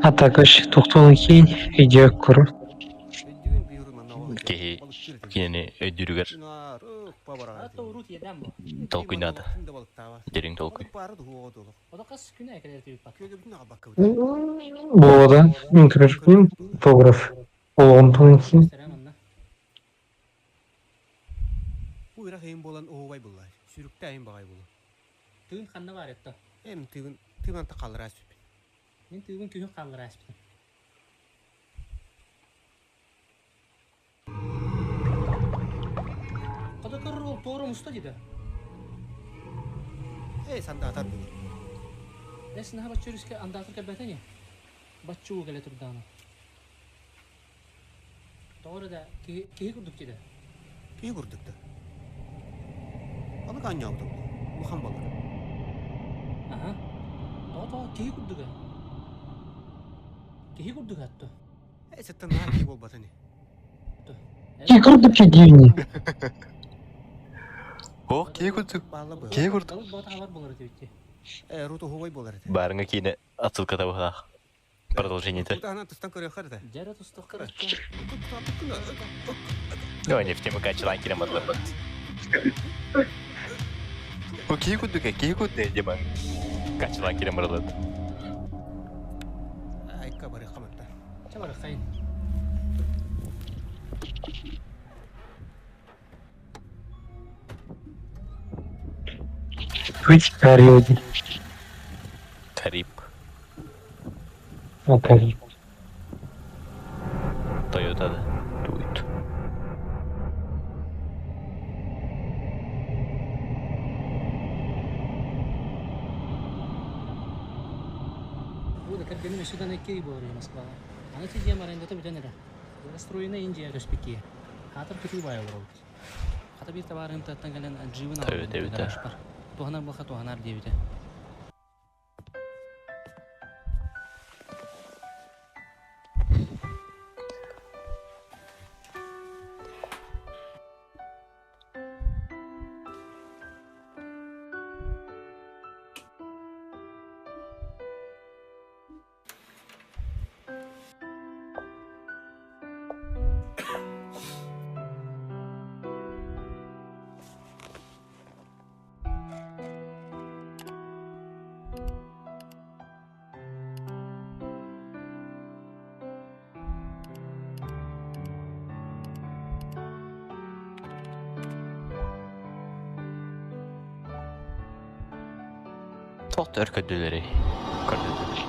А також тоқтодан кейін видео көру. Кеһи кинени өйдүрүгөр Ата урут едем бу. толкуйнады. Дерең толкуй. Ода кас күнә әкелер тибит бак. Бұл да микрофон фотограф болғандықтан кейін Сәрәм анна. Уйра хейм болан оовай буллай. Сүрүктә айын багай булу. Тыгын ханна бар етті. Эм тыгын та калыра сүп. Мен тыгын күнү калгыр аспытым. Када көрөр ол тоору муста диде. Санда атар булу. Эс наха бачуриске андатыр кәбәтәне. Бачуу келе турданы. Тоору да ки курдук диде. Ки курдукта. Аны каня алдым. Мухан балар. Ага. То ки курдуга. Ки курдуга атты. Сеттен на ки болбатыны. кекірді кедейіне. О, кей курдук. Бала бу. Кей курдук. Бата хабар болар дебитти. Руту ховай болар. Барыңа кейіне отсылка табылақ. Продолжение-то. Ана тустан көрө харда. Жара тустық қырық. Давай не в тему качалан кирем атлапат. О, кей курдук, деман. Качалан кирем атлапат. Айка бары каматта. Чабары қайын. Быть периоде. Кариб. Окей. Toyota'da. Duit. Буде кардину сюди не Київ говорю Москва. А на ті діям арендата буде не да. Застроєна Індія респіки. Хатар кити бай olur. Хата bir табарын таттан гален живына. Evet. Туганар булха туганар дебите. Çok da örködüleri. Kördüleri.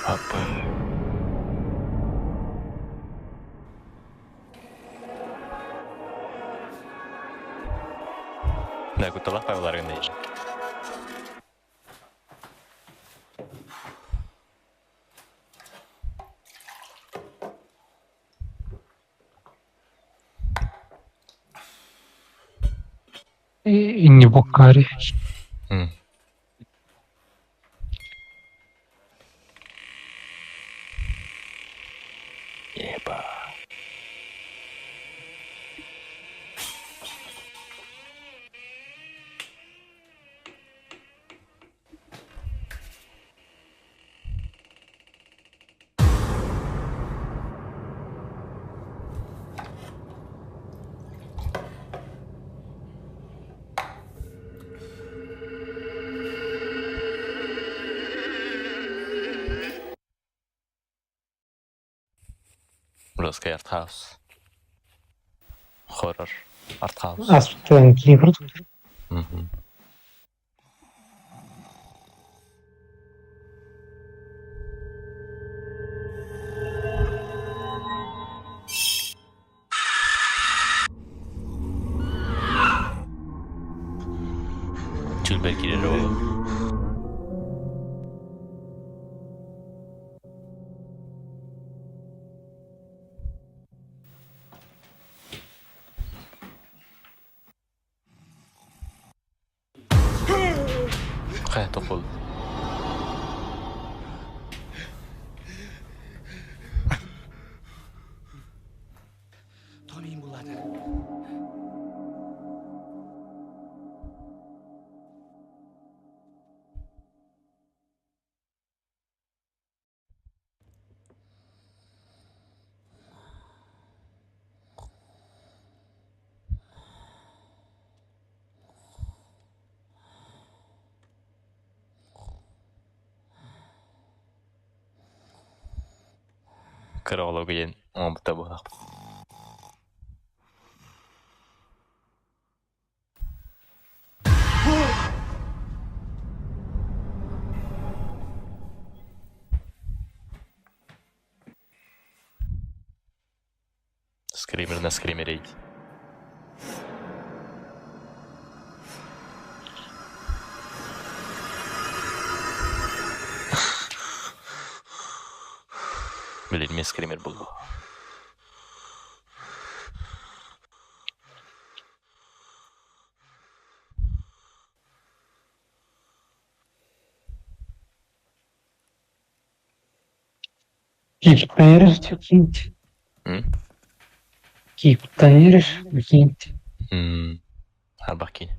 Hoppa. Ne kutalak payvaların ne işin? Inni bokkari. Еба. Burası Arthouse. Horror. Arthouse. Аспектан кейбір. Tülberkileri oğlum. Hayat okul. Tommy болады. Kırıqlı gelen omuta bu. Скример на скримере. Bildiğin скример buldu. Кейптайыр, тюкинт. Кейптайыр, тюкинт. Har bakayım.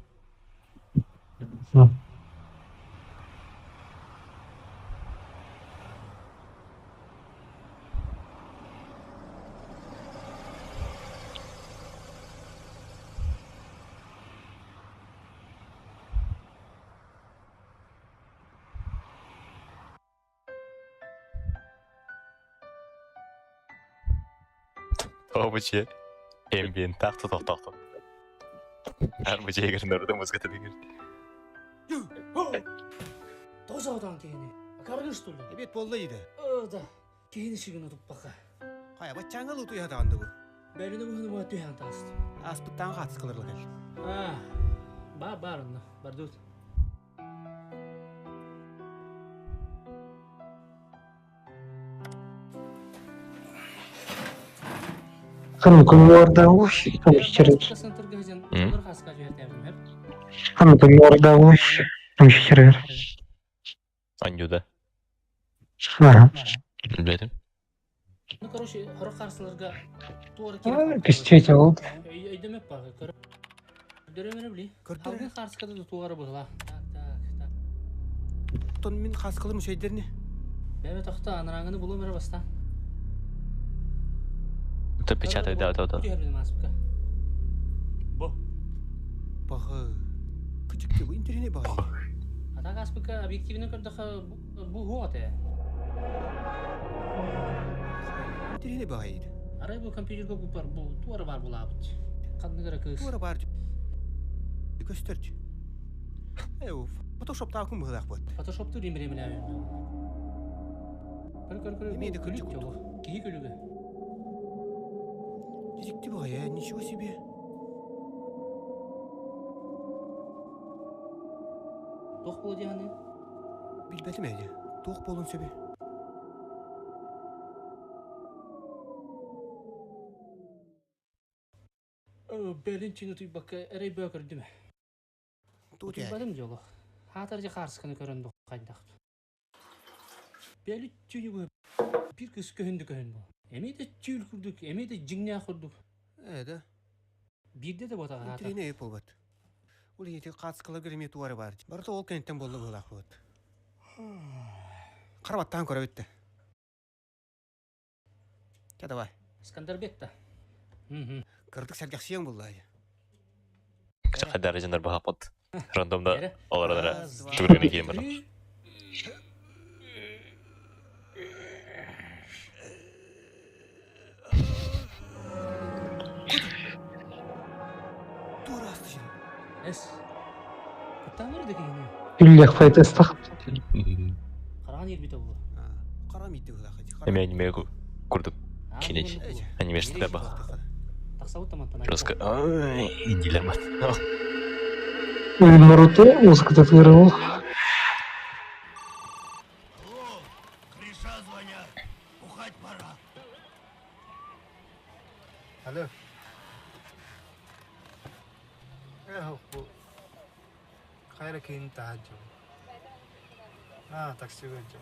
Обычай ambient taktı taktı. Her bıçağı görünür de muzga tabii gör. Тоже одан кейіне. Каргын что ли? Бет болды еді. Да. Кейіне шигін ұтып бақа. Қая бачаңыл ұту ятағанды бұл. Бәріне бұғыны бұға түйен тасты. Аспыттан қатыс қылырлы кәл. Барында. Бардут. Хамыкын орда уш, хамшичерер. Центр газен. Бір қасқа жүйеттердің әр. Хамыкын орда уш, хамшичерер. Анюда. Ага. Bilmedim. Ну, короче, хоры қарсыларға туары Кістете болды. Өйдемеп бағы. Көрдіремені білей. Халғын қарсықады да туары бұғыла. Так. Тон мен қас қылым шейдеріне. Бәбе тоқта аныраңыны бұлу мәрі баста. Ты печатай, да. Күрербін маспыка. Бағы. Күчікте бұл интеріне бағы. Атақ аспыка объективіне көрдіқі бұл хуғаты. Интеріне бағы еді. Арай бұл компьютерге бұл туары бар бұл абыт. Қандығыра кыз. Туары бар. Көстірді. Фотошопта ақын бұғылақ бұд. Фотошопты ремремелі әуенді. Көр. Емейді күлік жолы. Кейі күлігі. Директі бағы, ничего себе. Тоқ болды яғаны? Білбәтім әйді. Тоқ болын сөбе. Бәлін чені тұй баққа әрей бөкірді ме? Тут я. Бадым жолу. Хатыржы қарсықыны көрінді қайдақ. Бәлі түйі бұл. Bir kız köhündü köhündü. Emi de tüyül kurduk, emi de cingna kurduk. Да. Bir de botağa hata. Интерне полбат. Ул ете катскала герме туары бар. Барта ол кенттен болду булак бот. Карабаттан көрө битти. Ка давай. Скандарбек та. Кырдык сәл жакшы ең булды. Кача дәрежелер бахапат. Рандомда Бері. аларда Раз, два, түгәргәне кием бар. три. Тура асты. Эс. Куттан бері декені. Үллек файтестақ. Қараған ел біті бұл. Кара митти булак. Эме аниме курдук. Кинеч. Анимешниктер бар. Тақсауыт тамантан. Жестко. Ай, индилер бар. Наруто музыка татуировал. Криша звонят. Бухать пора. Алло. Bu Kayra keyin tahajjud. Taksi gajjo.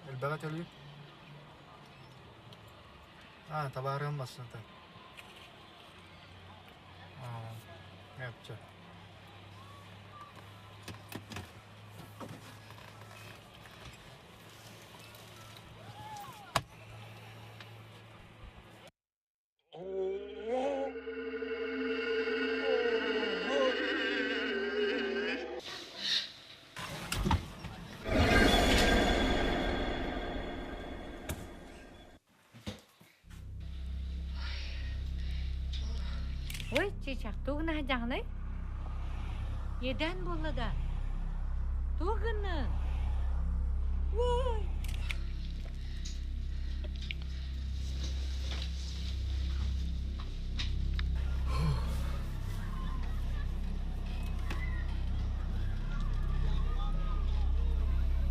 البغت اللي تبارهم بس انت يابجا Ой, чечак, туғына жағынай? Еден болды да? Туғыны? Ой!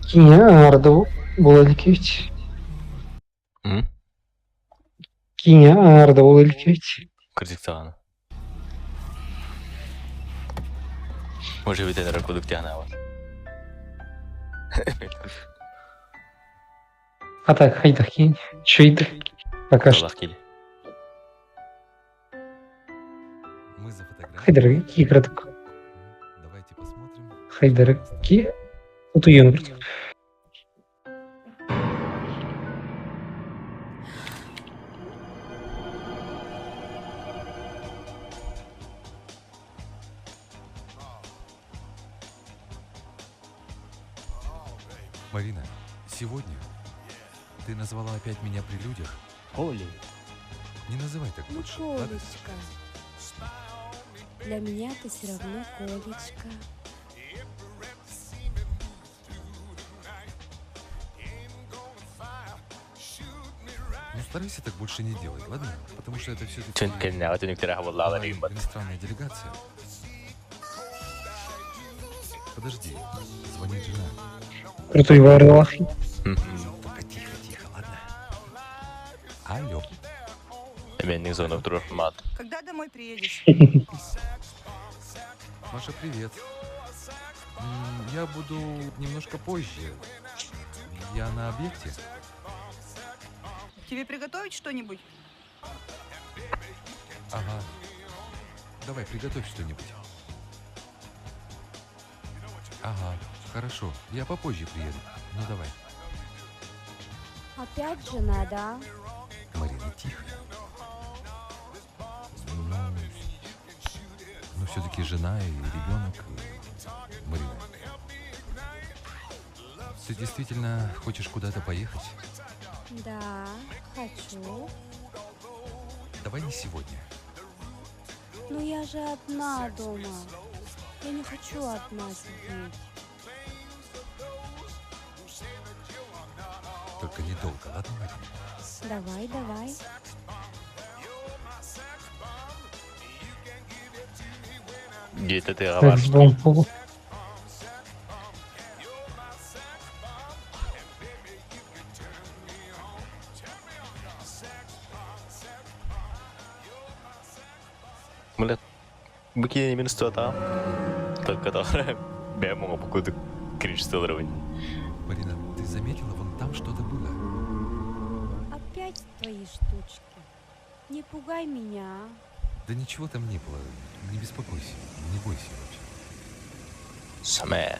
Киня Арда Булаликевич. Киня Арда Булаликевич. Кырдык таганы. Может быть, это кудук тягана бар. А так, хайдах кинь. Чуйды. Пока что. Аллах кели. Мы за фотографией. Хайдары кикрадык. Давайте посмотрим. Хайдары ки. Утуен вроде. Марина, сегодня ты назвала опять меня при людях. Оли. Не называй так Ну, больше, ладно? Колечка. Для меня ты все равно Колечка. Ну старайся так больше не делать, ладно? Потому что это все-таки Чын келіне аты нүктері хабаллағы дейін бар. иностранная делегация. Подожди, звонит жена. Крутой варвар. Только тихо, тихо, ладно? Алло. Эменнің зоны тұрыр мат. Когда домой приедешь? Маша, привет. Я буду немножко позже. Я на объекте. Тебе приготовить что-нибудь? Ага. Давай, приготовь что-нибудь. Ага, хорошо. Я попозже приеду. Ну давай. Опять жена, да? Марина, тихо. Ну все-таки жена и ребенок. Марина. Ты действительно хочешь куда-то поехать? Да, хочу. Давай не сегодня. Но я же одна дома. Я не хочу одна сидеть. Только недолго, ладно, Марина? Давай, давай. Где-то ты Так, авар. с бомбу. Мөлет. Bu kine minus tuh только тоже бэму покуду кринж-стеллерований. Марина, ты заметила, вон там что-то было? Опять твои штучки. Не пугай меня. Да ничего там не было. Не беспокойся, не бойся вообще. Саме.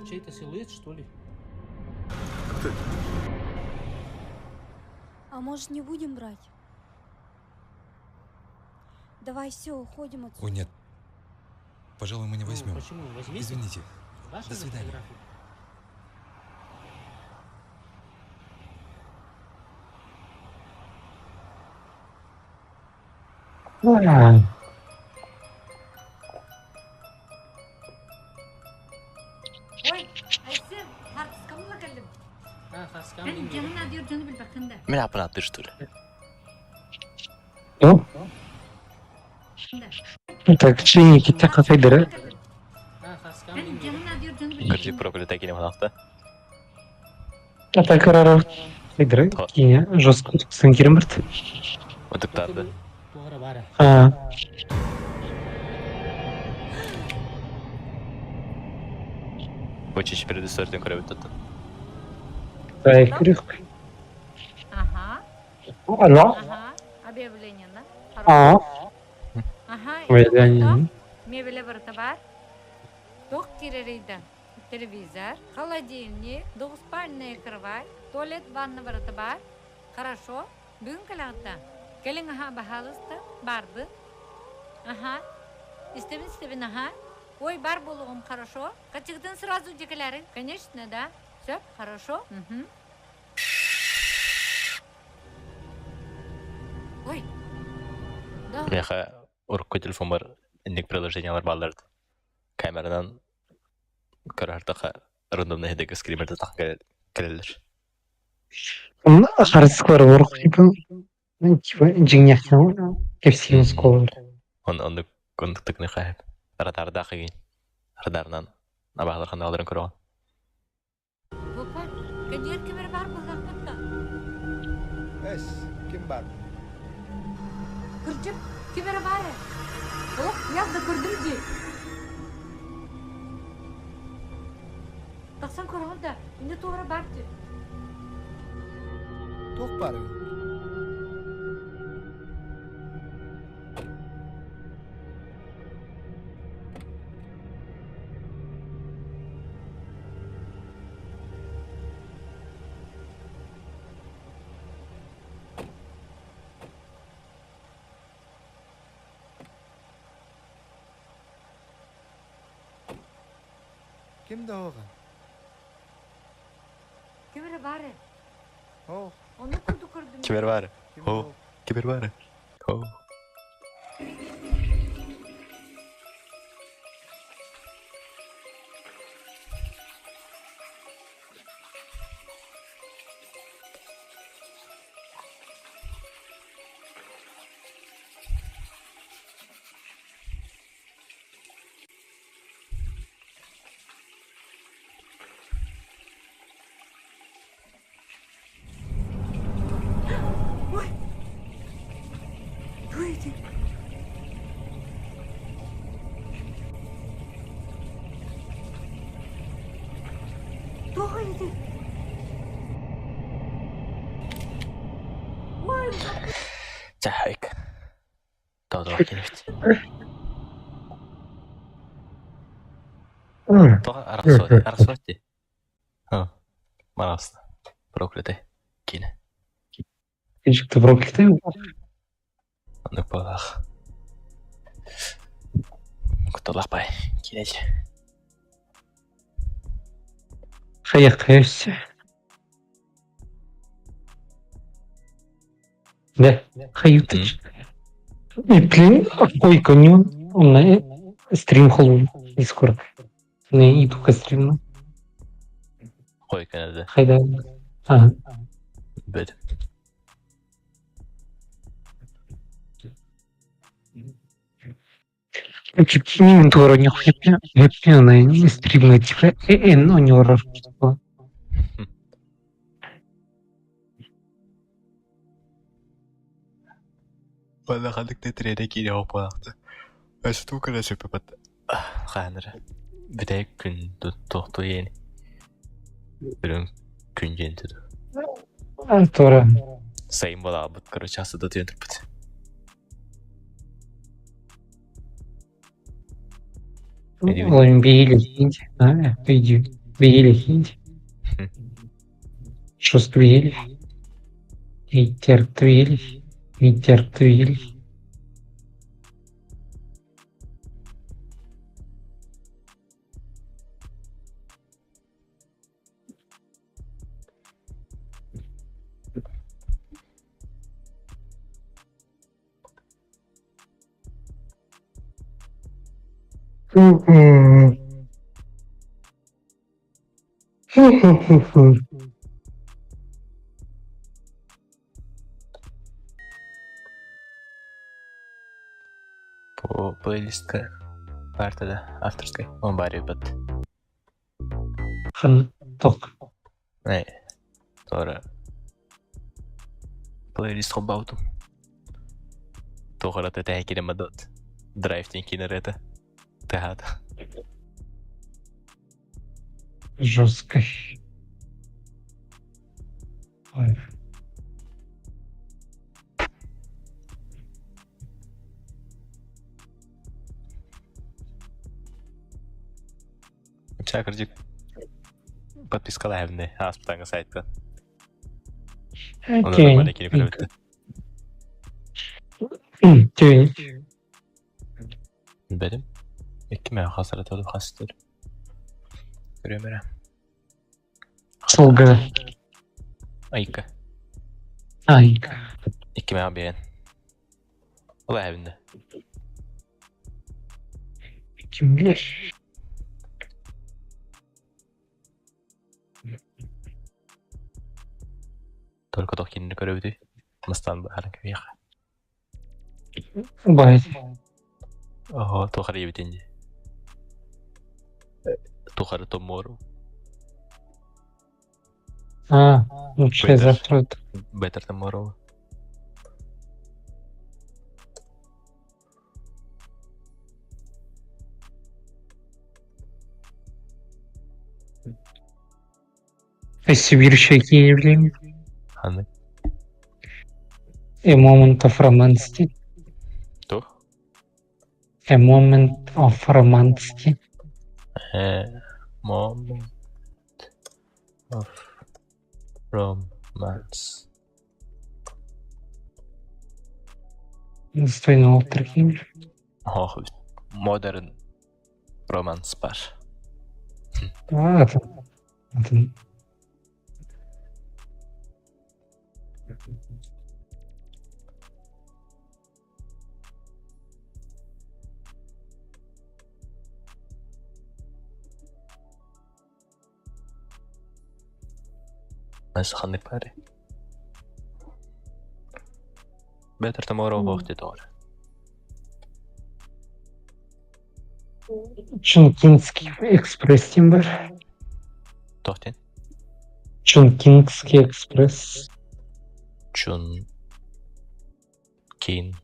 Чей-то силуэт, что ли? А может, не будем брать? Давай все, уходим отсюда. Ой, нет. Пожалуй, мы не Ну, возьмем. почему? Возьмите. Извините. Ваши До свидания. фотографии. Ой, Айсен, Хартскамға келдім. Хаскам Мен жаңын адыр жөні біл бақында. Мен апына ты что ли? Так, чиники так атайдыры. Хаскам Мен жаңын адыр жөні біл Гыржи проклятая кинем ханақта. Ата карарар атайдыры. Кине жестко туксан киремберт. Отыктарды. Туғара бара. Очень перед историей көрөбүт тут. Дай кирик. Ага, Алло. ага, объявление, да? Ага, Объявление. мебеле бұрты бар. Тоқ теререйді. Телевизор, холодильник, двуспальная кровать, туалет, ванна бұрты бар. Хорошо, бүгін калағытта. Келің аха бахалысты, барды. Ага, истебін, ага. Ой, бар болуғым, хорошо. Качықтың сразу декелерін, конечно, да. Все, хорошо. Ой, да. Меха урукка телефон бар. Индик приложениялар балларды. Камерадан көрәртіға рандомна хедегі скримерді таққа келелер. Харсквар ворук типа. Типа жиңняқтан кепсиген сколар. Онды кондуктыкны қайып. Радарда қиын. Радарынан абағалар қандағаларын көріған. Бопар, кәнер кемер бар болған бұнда? Эс, ким бар? Күрчіп, кемер бар. Оқ, яғды көрдім де. Тақсан көріған да, үнді туғыра бар де. Тоқ бар. Kimdi oğlan? Кемер бар. О, Оны күрді көрдім. Кибер бар. О, кибер бар. О. Жахайк. Тоодоо келэвч. Тоо аргасууti. Мараста. Проклятый. Кине. Ижикті проклятый. Онды болах. Куталақпай. Кинеч. Қаяққа өссе. Да, қайыптыч. Блин, ой, каньон. Он стрим холл Дискорд. Не иду к стриму. Қой кенеді. Қайда? Ага. Бөді. Min tuoro ni heppi ona ni streamla tira en oni horror. Бала хадыкты тиреде кире опалақты. Өсі тукара сөпі бат. Қаныры. Бідай күн тоқты ені. Бірін күн жентіді. Тора. Сайын бала бұт, короче, асыда түйендір бұт. Olha, Billy Hindi. Ah, pedi. Billy Hindi. Шоствили. Интертвили. Интертвили. По плейлистка партада авторской. Он баре бат. Ток. Не. Тора. Плейлист хобауту. Тохара те тәһә кире мадот. Драйв тен кинерета. Тәһәт. Жестко. Ой. Чакырдик. Подписка лайвны. Аспытаңы сайтка. Оны Окей. нормально кире көрөбүтті. Тюнь. Бәдім. Екі мен қасыры тоды қасытыр. Көрөмірі. Солга. Айка. Айка. Екі мен берен. Лайвны. Kim bilir? Только тоқкенini көрөбүтү. Мыстан барын көйеқ. Бай. Ого, тоқары ебітенде. Тоқары tomorrow. А, лучше завтра. Better tomorrow. Если bir şey giyebilir miyim? Hangi? A moment of romance. То? A moment of romance. Moment of romance. Достойно алтрахим. Ох, modern romance бар. Это. Nasıl қандай пари? Better tomorrow вақты doğru. Чункинский экспресс Тимбер. Тоқтен? Чункинский экспресс. Чун. Кин.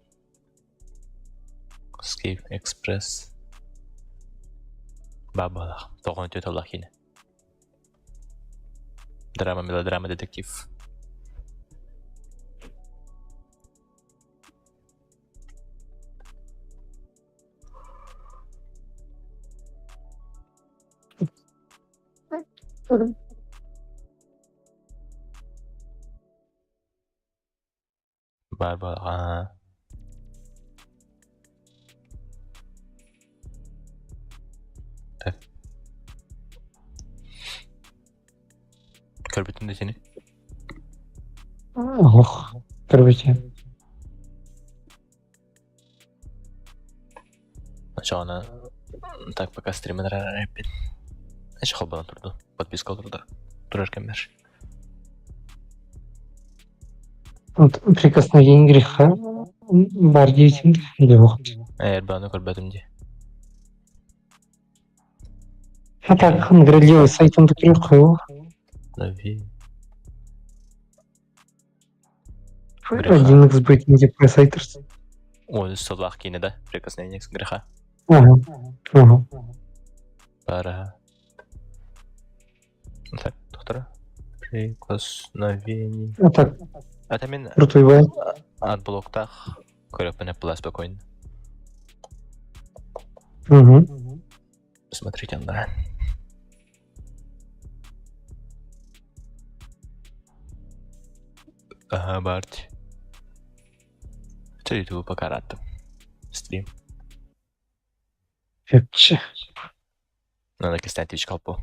Скейп экспресс. Бабалақ. Тоғын өте толақ ені. Драма, мелодрама, детектив. Бар. Так. Көрбүтүн сени. Ох, короче. Ошоны так пока стример рэппин. Эч холбана турду. Подписка турду. Турар кемер. Вот прикосновение греха бар дейсің де оқ. Баны көрбәдім де. А так, грандиоз сайтында тұрып қою. Нави. 1x будет не деп қойса айтырсың. Оны солақ кейіне да, прикосновение греха. Ага. Пара. Так, доктора. Прикосновение. А так, Это мен крутой бай. от блоктах көріп мені была спокойно. Смотрите, Андра. Ага, Барти. Це ютубу покарати. Стрім. Вообще. Надо кистати Twitch колпо.